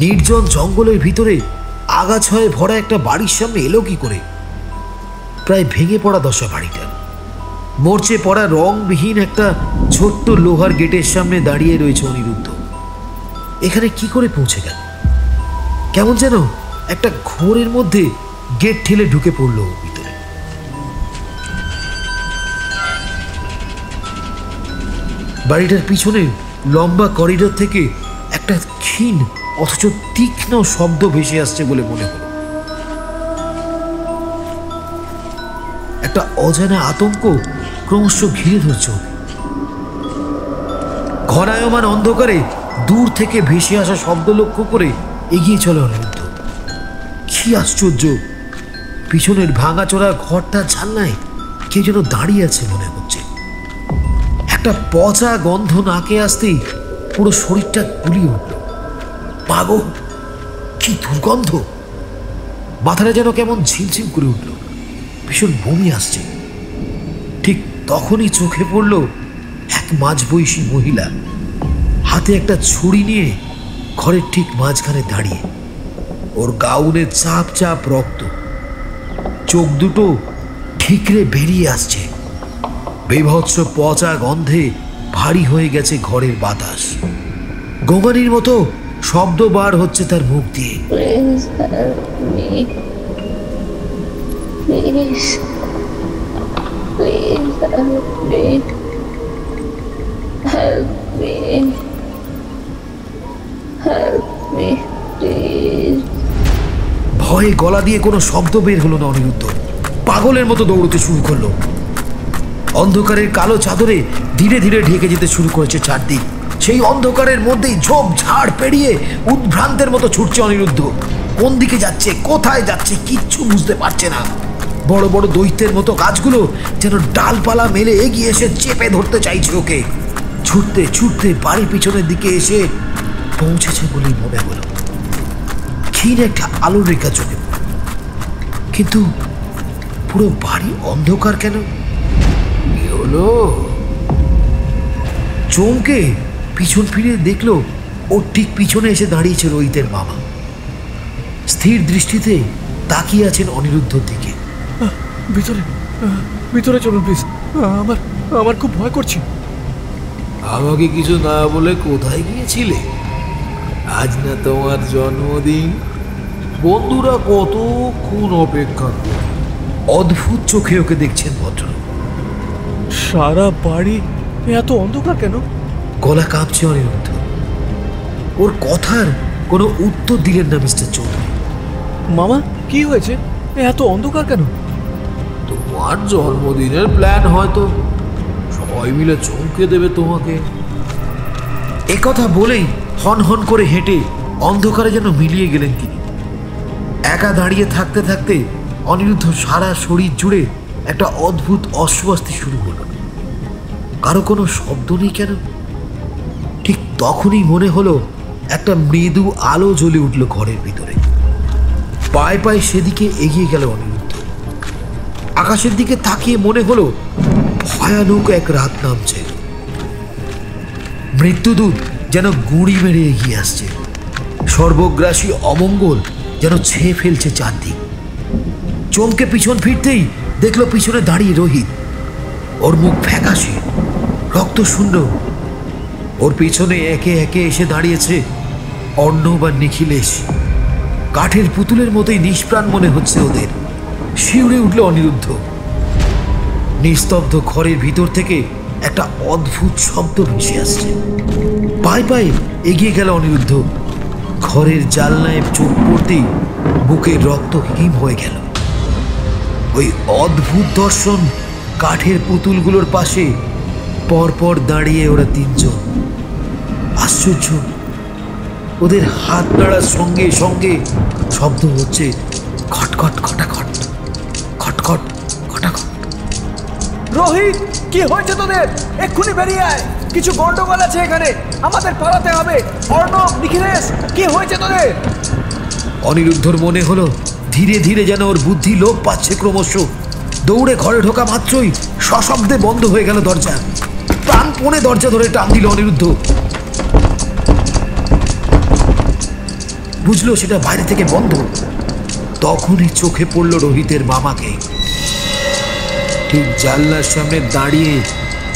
নির্জন জঙ্গলের ভিতরে আগাছায় ভরা একটা বাড়ির সামনে এলো কি করে? প্রায় ভেঙে পড়া দশা বাড়িটা। মরচে পড়া রংবিহীন একটা ছোট্ট লোহার গেটের সামনে দাঁড়িয়ে রয়েছে অনিরুদ্ধ। এখানে কি করে পৌঁছে গেল? কেমন যেন একটা ঘোরের মধ্যে গেট ঠেলে ঢুকে পড়ল ভিতরে। বাড়িটার পিছনে লম্বা করিডোর থেকে একটা ক্ষীণ অথচ তীক্ষ্ণ শব্দ ভেসে আসছে বলে মনে হলো। একটা অজানা আতঙ্ক ক্রমশ ঘিরে ধরছে। ঘনায়মান অন্ধকারে দূর থেকে ভেসে আসা শব্দ লক্ষ্য করে এগিয়ে চলে অনিরুদ্ধ। কি আশ্চর্য, পিছনের ভাঙাচোরা ঘরটা জানলায় কে যেন দাঁড়িয়ে আছে মনে হচ্ছে। একটা পচা গন্ধ নাকে আসতেই পুরো শরীরটা গুলিয়ে উঠল। পাগো, কি দুর্গন্ধ! মাথাটা যেন কেমন ঝিমঝিম করে উঠল, ভীষণ বমি আসছে। ঠিক তখনই চোখে পড়ল এক মাঝবয়সী মহিলা হাতে একটা ছুরি নিয়ে ঘরের ঠিক মাঝখানে দাঁড়িয়ে। ওর গাউনে চাপ চাপ রক্ত, চোখ দুটো ঠিকরে বেরিয়ে আসছে। বীভৎস পচা গন্ধে ভারী হয়ে গেছে ঘরের বাতাস। গোমানির মতো শব্দ বার হচ্ছে তার মুখ দিয়ে। ভয়ে গলা দিয়ে কোনো শব্দ বের হলো না অনিরুদ্ধ। পাগলের মতো দৌড়তে শুরু করলো। অন্ধকারের কালো চাদরে ধীরে ধীরে ঢেকে যেতে শুরু করেছে চারদিক। সেই অন্ধকারের মধ্যেই ঝোপ ঝাড় পেরিয়ে উদ্ভ্রান্তের মতো ছুটছে অনিরুদ্ধ। কোন দিকে যাচ্ছে, কোথায় যাচ্ছে, কিচ্ছু বুঝতে পারছে না। বড় বড় দৈত্যের মতো গাছগুলো যেন ডালপালা মেলে এগিয়ে এসে চেপে ধরতে চাইছে ওকে। ছুটতে ছুটতে বাড়ির পিছনের দিকে এসে পৌঁছেছে বলেই মনে হলো। ক্ষীণ একটা আলোর রেখা চোখে, কিন্তু পুরো বাড়ি অন্ধকার কেন? কি হলো? চমকে পিছন ফিরে দেখলো ওর ঠিক পিছনে এসে দাঁড়িয়েছে রোহিতের মামা। স্থির দৃষ্টিতে তাকিয়ে আছেন অনিরুদ্ধর দিকে। ভিতরে ভিতরে চলুন প্লিজ, আমার খুব ভয় করছে। আমাকে কিছু না বলে কোথায় গিয়েছিলে? আজ না তোমার জন্মদিন? বন্ধুরা কতক্ষণ অপেক্ষা করে। অদ্ভুত চোখে ওকে দেখছেন ভদ্রলোক। সারা বাড়ি এত অন্ধকার কেন? গলা কাঁপছে অনিরুদ্ধ। ওর কথার কোনো উত্তর দিলেন না মিস্টার চৌধুরী। মামা, কি হয়েছে? এত অন্ধকার কেন? তোমার জন্মদিনের প্ল্যান হয়তো, সবাই মিলে চমকে দেবে তোমাকে। একথা বলেই হন হন করে হেঁটে অন্ধকারে যেন মিলিয়ে গেলেন তিনি। একা দাঁড়িয়ে থাকতে থাকতে অনিরুদ্ধ সারা শরীর জুড়ে একটা অদ্ভুত অস্বস্তি শুরু হলো। কারো কোনো শব্দ নেই কেন? ঠিক তখনই মনে হলো একটা মৃদু আলো জ্বলে উঠল ঘরের ভিতরে। পায়ে পায়ে সেদিকে এগিয়ে গেল অনিরুদ্ধ। আকাশের দিকে তাকিয়ে মনে হলো ভয়ানক এক রাত নামছে। মৃত্যুদূত যেন গুঁড়ি মেরে এগিয়ে আসছে। সর্বগ্রাসী অমঙ্গল যেন ছেয়ে ফেলছে চারদিক। চমকে পিছন ফিরতেই দেখলো পিছনে দাঁড়িয়ে রোহিত। ওর মুখ ফ্যাকাশে, রক্ত শূন্য। ওর পিছনে একে একে এসে দাঁড়িয়েছে অর্ণব আর নিখিলেশ। কাঠের পুতুলের মতোই নিষ্প্রাণ মনে হচ্ছে ওদের। শিউরে উঠল অনিরুদ্ধ। নিস্তব্ধ ঘরের ভিতর থেকে একটা অদ্ভুত শব্দ ভেসে আসছে। পায়ে পায়ে এগিয়ে গেল অনিরুদ্ধ। ঘরের জানলায় চোখ পড়তেই বুকের রক্ত হিম হয়ে গেল। ওই অদ্ভুত দর্শন, কাঠের পুতুলগুলোর পাশে পরপর দাঁড়িয়ে ওরা তিনজন। আশ্চর্য, ওদের হাত নাড়ার সঙ্গে সঙ্গে শব্দ হচ্ছে খটখট খটাখট, খটখট খটাখট। রোহিত, কি হয়েছে তোদের? এক্ষুনি বেরিয়ে আয়, কিছু গন্ডগোল আছে এখানে, আমাদের পালাতে হবে। অর্ণব, নিখিলেশ, কি হয়েছে তোদের? অনিরুদ্ধর মনে হলো ধীরে ধীরে যেন ওর বুদ্ধি লোপ পাচ্ছে ক্রমশ। দৌড়ে ঘরে ঢোকা মাত্রই সশব্দে বন্ধ হয়ে গেল দরজা। প্রাণপণে দরজা ধরে টান দিল অনিরুদ্ধ। বুঝলো সেটা বাইরে থেকে বন্ধ। তখনই চোখে পড়ল রোহিতের মামাকে, ঠিক জানলার সামনে দাঁড়িয়ে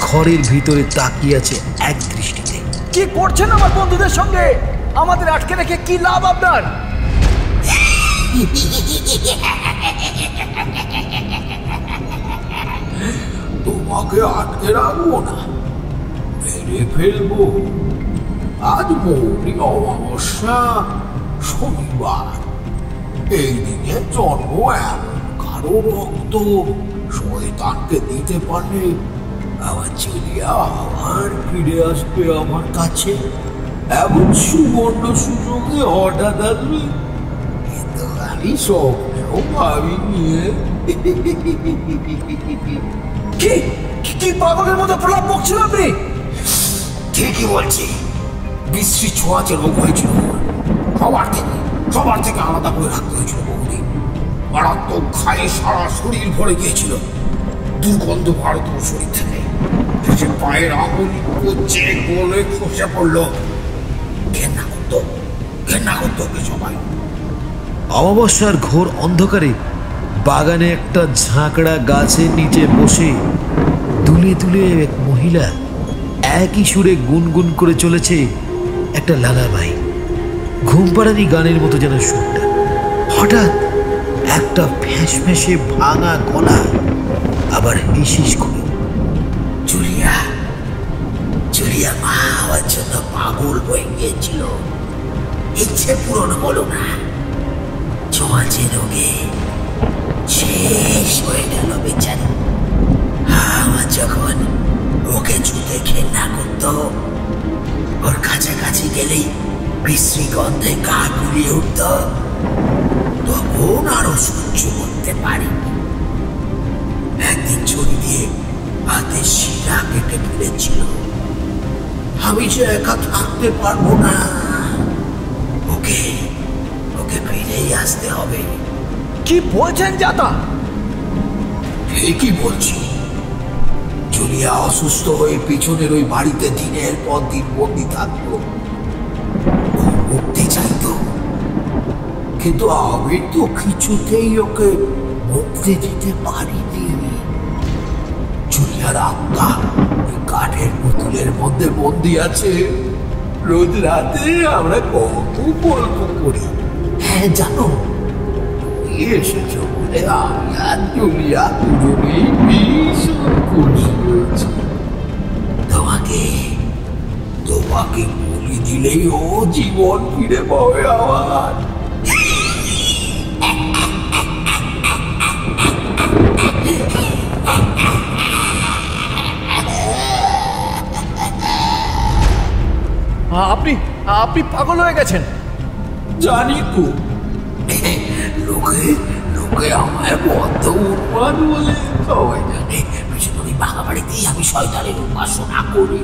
ঘরের ভিতরে তাকিয়ে আছে এক দৃষ্টিতে। কি করছেন আমার বন্ধুদের সঙ্গে? আমাদের আটকে রেখে কি লাভ আপনার? তোমাকে আটকে রাখবো না, মেরে ফেলবো। আজ মৌরি অমাবস্যা, শনিবার। এই দিনে জন্ম এমন কারো রক্ত শয়তানকে দিতে পারলে আমার চলিয়া আবার ফিরে আসবে আমার কাছে। এমন সুবর্ণ সুযোগে হঠাৎ আসবে, কিন্তু আমি স্বপ্নেও ভাবিনি। কি পাগলের মতো প্রলাপ বকছেন আপনি? ঠিকই বলছি, বিশ্রী ছোঁয়াচে রোগ হয়েছিল। সবার থেকে আলাদা করে রাখতে হয়েছিল বহুদিন। মারাত্মক খায়ে সারা শরীর ভরে গিয়েছিল। দুর্গন্ধ ভারত শরীর থেকে সে পায়ের আঙুল কচে গলে খসে পড়লো। ঘেন্না করতো ওকে সবাই। অমাবস্যার ঘোর অন্ধকারে বাগানে একটা ঝাঁকড়া গাছের নিচে বসে দুলে দুলে এক মহিলা একই সুরে গুনগুন করে চলেছে একটা লালাবাই। ঘুম পাড়ানি গানের মতো যেন সুরটা। হঠাৎ একটা ফ্যাঁসে ভাঙা গলা, আবার হিসিস করে, জুলিয়া মা হওয়ার জন্য পাগল হয়ে গিয়েছিল, ইচ্ছে পূরণ হলো না, ছোঁয়াচে রোগে শেষ হয়ে গেল বেচারি। আমার যখন ওকে ছুতে ঘেন্না করত, ওর কাছাকাছি গেলেই বিশ্রী গন্ধে গা গুলিয়ে উঠত, তখন আরো সহ্য করতে পারি। একদিন ছুরি দিয়ে হাতে শিরা কেটে ফেলেছিল। আমি যে একা থাকতে পারবো না, ওকে ফিরেই আসতে হবে। কি বলছেন জাতা? ঠিকই বলছি। জুলিয়া অসুস্থ হয়ে পিছনের ওই বাড়িতে দিনের পর দিন বন্দি থাকতো। মুক্তি চাইতো, কিন্তু আমি তো কিছুতেই ওকে মুক্তি দিতে পারিনি। জুলিয়ার আত্মা ওই কাঠের পুতুলের মধ্যে বন্দি আছে। রোজ রাতে আমরা কত গল্প করি। হ্যাঁ জানো, এসেছো বলে আমি আর জুলিয়া দুজনেই ভীষণ খুশি হয়েছি। তোমাকে বলি দিলেই ও জীবন ফিরে পাবে আমার। আপনি পাগল হয়ে গেছেন। জানি তো, লোকে লোকে আমায় বদ্ধ উন্মাদ বলে সবাই জানে। পিছনে বাঘা বাড়িতেই আমি শয়তানের উপাসনা করি।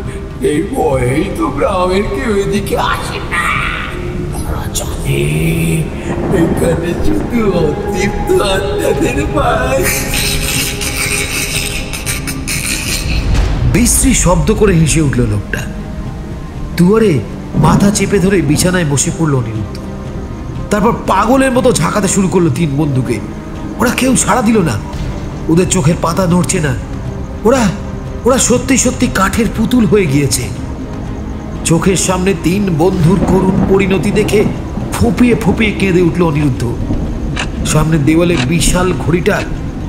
এই ভয়েই তো গ্রামের কেউ এদিকে আসে না। তারা জানে এখানে শুধু অতৃপ্ত আত্মাদের বাস। বিশ্রী শব্দ করে হেসে উঠল লোকটা। দুয়ারে মাথা চেপে ধরে বিছানায় বসে পড়ল অনিরুদ্ধ। তারপর পাগলের মতো ঝাঁকাতে শুরু করলো তিন বন্ধুকে। ওরা কেউ সাড়া দিল না, ওদের চোখের পাতা নড়ছে না। ওরা ওরা সত্যি সত্যি কাঠের পুতুল হয়ে গিয়েছে। চোখের সামনে তিন বন্ধুর করুণ পরিণতি দেখে ফুপিয়ে ফুপিয়ে কেঁদে উঠল অনিরুদ্ধ। সামনে দেওয়ালে বিশাল ঘড়িটা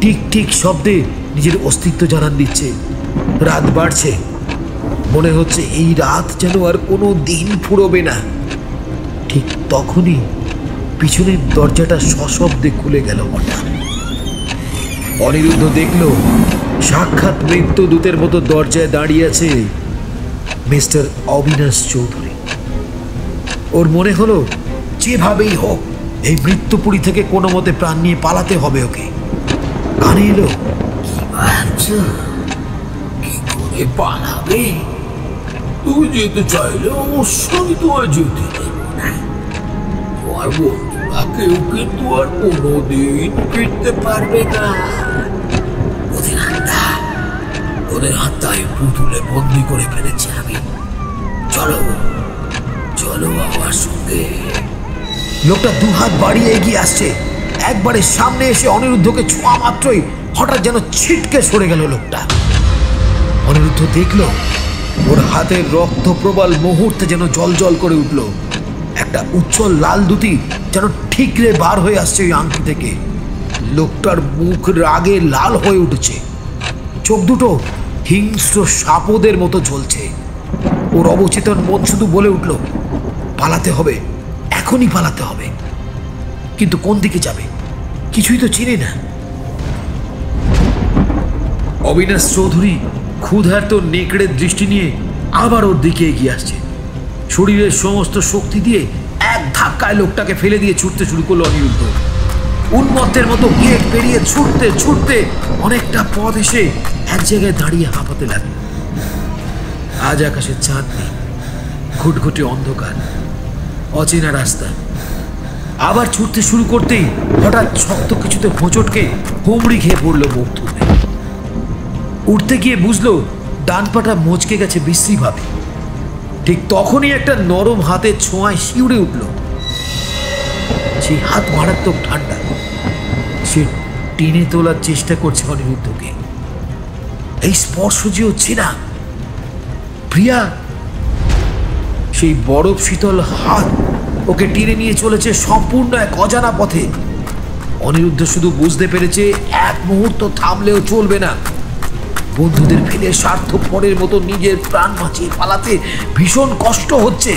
টিক টিক শব্দে নিজের অস্তিত্ব জানান দিচ্ছে। রাত বাড়ছে, মনে হচ্ছে এই রাত যেন আর কোনো দিন ফুরোবে না। ঠিক তখনই পিছনের দরজাটা সশব্দে খুলে গেল হঠাৎ। অনিরুদ্ধ দেখল সাক্ষাৎ মৃত্যুদূতের মতো দরজায় দাঁড়িয়ে আছে মিস্টার অবিনাশ চৌধুরী। ওর মনে হলো যেভাবেই হোক এই মৃত্যুপুরী থেকে কোনো মতে প্রাণ নিয়ে পালাতে হবে ওকে। কানে এলো, কি করে পালাবে? তুই যেতে চাইলে অবশ্যই তোমার যেতে দেব না। তোমার বন্ধুরা কেউ কিন্তু আর কোনোদিন ফিরতে পারবে না। ওদের আত্মায় পুতুলে বন্দি করে ফেলেছে আমি। চলো চলো আমার সঙ্গে। লোকটা দুহাত বাড়িয়ে এগিয়ে আসছে। একবারে সামনে এসে অনিরুদ্ধকে ছোঁয়া মাত্রই হঠাৎ যেন ছিটকে সরে গেল লোকটা। অনিরুদ্ধ দেখল ওর হাতের রক্ত প্রবাল মুহূর্তে যেন জল করে উঠল। একটা উজ্জ্বল লাল দুটি যেন ঠিকরে বার হয়ে আসছে ওই আংটি থেকে। লোকটার মুখ রাগে লাল হয়ে উঠেছে, চোখ দুটো হিংস্র সাপদের মতো জ্বলছে। ওর অবচেতন মন শুধু বলে উঠল, পালাতে হবে, এখনই পালাতে হবে। কিন্তু কোন দিকে যাবে কিছুই তো চিনে না। অবিনাশ চৌধুরী ক্ষুধার্ত নেকড়ের দৃষ্টি নিয়ে আবার ওর দিকে এগিয়ে আসছে। শরীরের সমস্ত শক্তি দিয়ে এক ধাক্কায় লোকটাকে ফেলে দিয়ে ছুটতে শুরু করলো অনিরুদ্ধ। উন্মত্তের মতো গেট পেরিয়ে ছুটতে ছুটতে অনেকটা পথ এসে এক জায়গায় দাঁড়িয়ে হাঁপাতে লাগলো। আজ আকাশে চাঁদ নেই, ঘুটঘুটে অন্ধকার, অচেনা রাস্তা। আবার ছুটতে শুরু করতেই হঠাৎ শক্ত কিছুতে হোঁচটকে হুমড়ি খেয়ে পড়লো মুখ থুবড়ে। উঠতে গিয়ে বুঝলো ডান পাটা মচকে গেছে বিশ্রীভাবে। ঠিক তখনই একটা নরম হাতের ছোঁয়ায় শিউরে উঠল। সেই হাত মারাত্মক ঠান্ডা। সে টেনে তোলার চেষ্টা করছে অনিরুদ্ধকে। এই স্পর্শ যে হচ্ছে না। প্রিয়া, সেই বরফ শীতল হাত ওকে টেনে নিয়ে চলেছে সম্পূর্ণ এক অজানা পথে। অনিরুদ্ধ শুধু বুঝতে পেরেছে এক মুহূর্ত থামলেও চলবে না। বন্ধুদের ফেলে স্বার্থপরের মতো নিজের প্রাণ বাঁচিয়ে পালাতে ভীষণ কষ্ট হচ্ছে।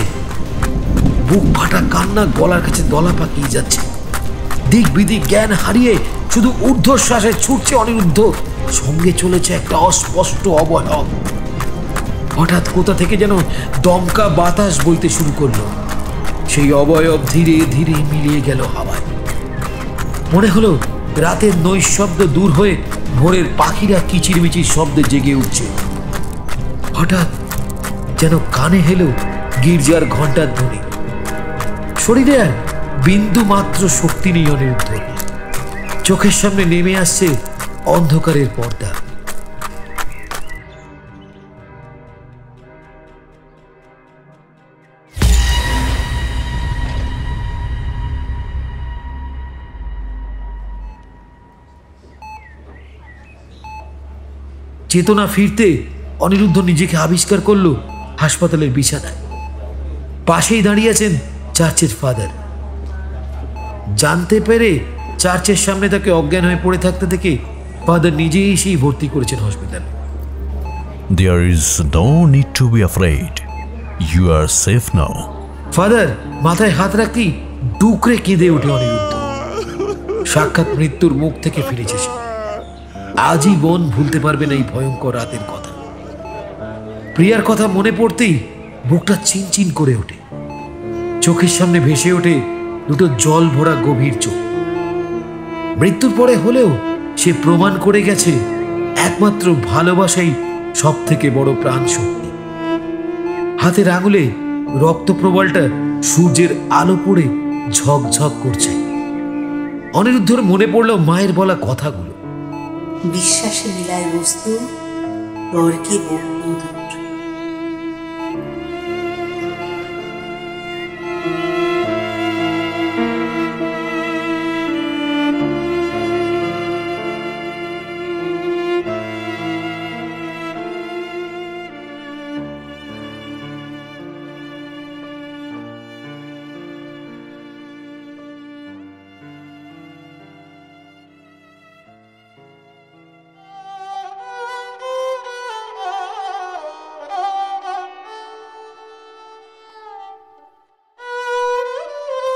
বুক ফাটা কান্না গলার কাছে দলা পাকিয়ে যাচ্ছে। দিক বিদিক জ্ঞান হারিয়ে শুধু ঊর্ধ্বশ্বাসে ছুটছে অনিরুদ্ধ। সঙ্গে চলেছে একটা অস্পষ্ট অবয়ব। হঠাৎ কোথা থেকে যেন দমকা বাতাস বইতে শুরু করলো। সেই অবয়ব ধীরে ধীরে মিলিয়ে গেল হাওয়ায়। মনে হলো রাতের নৈশব্দ দূর হয়ে ভোরের পাখিরা কিচিরমিচির শব্দে জেগে উঠছে। হঠাৎ যেন কানে হেলো গির্জার ঘণ্টার ধ্বনি। শরীরে আর বিন্দু মাত্র শক্তি নেই অনিরুদ্ধ। চোখের সামনে নেমে আসছে অন্ধকারের পর্দা। চেতনা ফিরতে অনিরুদ্ধ নিজেকে আবিষ্কার করলো হাসপাতালের বিছানায়। পাশেই দাঁড়িয়ে আছেন চার্চের ফাদার। জানতে পেরে চার্চের সামনে তাকে অজ্ঞান হয়ে পড়ে থাকতে দেখে ফাদার নিজেই সেই ভর্তি করেছেন হসপিটালে। There is no need to be afraid. You are safe now. Father মাথায় হাত রাখতেই ডুকরে কেঁদে ওঠে অনিরুদ্ধ। সাক্ষাৎ মৃত্যুর মুখ থেকে ফিরেছে সে। আজীবন ভুলতে পারবে না এই ভয়ঙ্কর রাতের কথা। প্রিয়ার কথা মনে পড়তেই বুকটা চিনচিন করে ওঠে। চোখের সামনে ভেসে ওঠে দুটো জল ভরা গভীর চোখ। মৃত্যুর পরে হলেও সে প্রমাণ করে গেছে একমাত্র ভালোবাসাই সব থেকে বড় প্রাণ শক্তি। হাতের আঙুলে রক্ত প্রবালটা সূর্যের আলো পড়ে ঝকঝক করছে। অনিরুদ্ধর মনে পড়ল মায়ের বলা কথাগুলো। বিশ্বাসে মিলায় বস্তু, তর্কে বন্ধু দূর।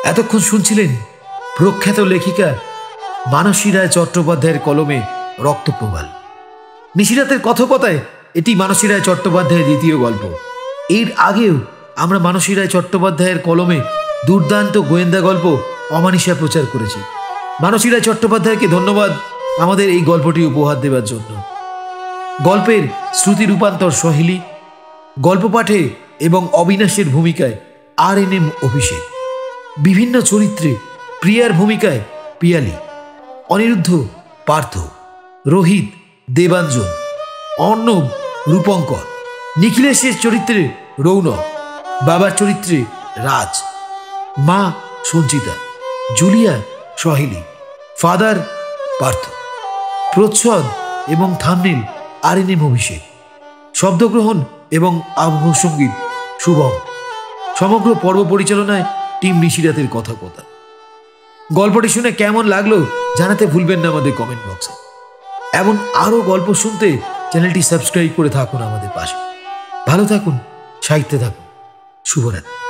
এতক্ষণ শুনছিলেন প্রখ্যাত লেখিকা মানসী রায় চট্টোপাধ্যায়ের কলমে রক্তপ্রবাল। নিশিরাতের কথকতায় এটি মানসী রায় চট্টোপাধ্যায়ের দ্বিতীয় গল্প। এর আগেও আমরা মানসী রায় চট্টোপাধ্যায়ের কলমে দুর্দান্ত গোয়েন্দা গল্প অমানিসা প্রচার করেছি। মানসী রায় চট্টোপাধ্যায়কে ধন্যবাদ আমাদের এই গল্পটি উপহার দেওয়ার জন্য। গল্পের শ্রুতি রূপান্তর সহেলি, গল্প পাঠে এবং অবিনাশের ভূমিকায় RNM অভিষেক, বিভিন্ন চরিত্রে প্রিয়ার ভূমিকায় পিয়ালি, অনিরুদ্ধ পার্থ, রোহিত দেবাঞ্জন, অর্ণব রূপঙ্কর, নিখিলেশের চরিত্রে রৌনক, বাবার চরিত্রে রাজ, মা সঞ্চিতা, জুলিয়া সহেলি, ফাদার পার্থ, প্রচ্ছদ এবং থাম্বনেল RNM অভিষেক, শব্দগ্রহণ এবং আবহ সঙ্গীত শুভম, সমগ্র পর্ব পরিচালনায় টিম নিশিরাতের কথকতা। গল্পটি শুনে কেমন লাগলো জানাতে ভুলবেন না আমাদের কমেন্ট বক্সে। এমন আরও গল্প শুনতে চ্যানেলটি সাবস্ক্রাইব করে থাকুন আমাদের পাশে। ভালো থাকুন, সাহিত্যে থাকুন। শুভরাত্রি।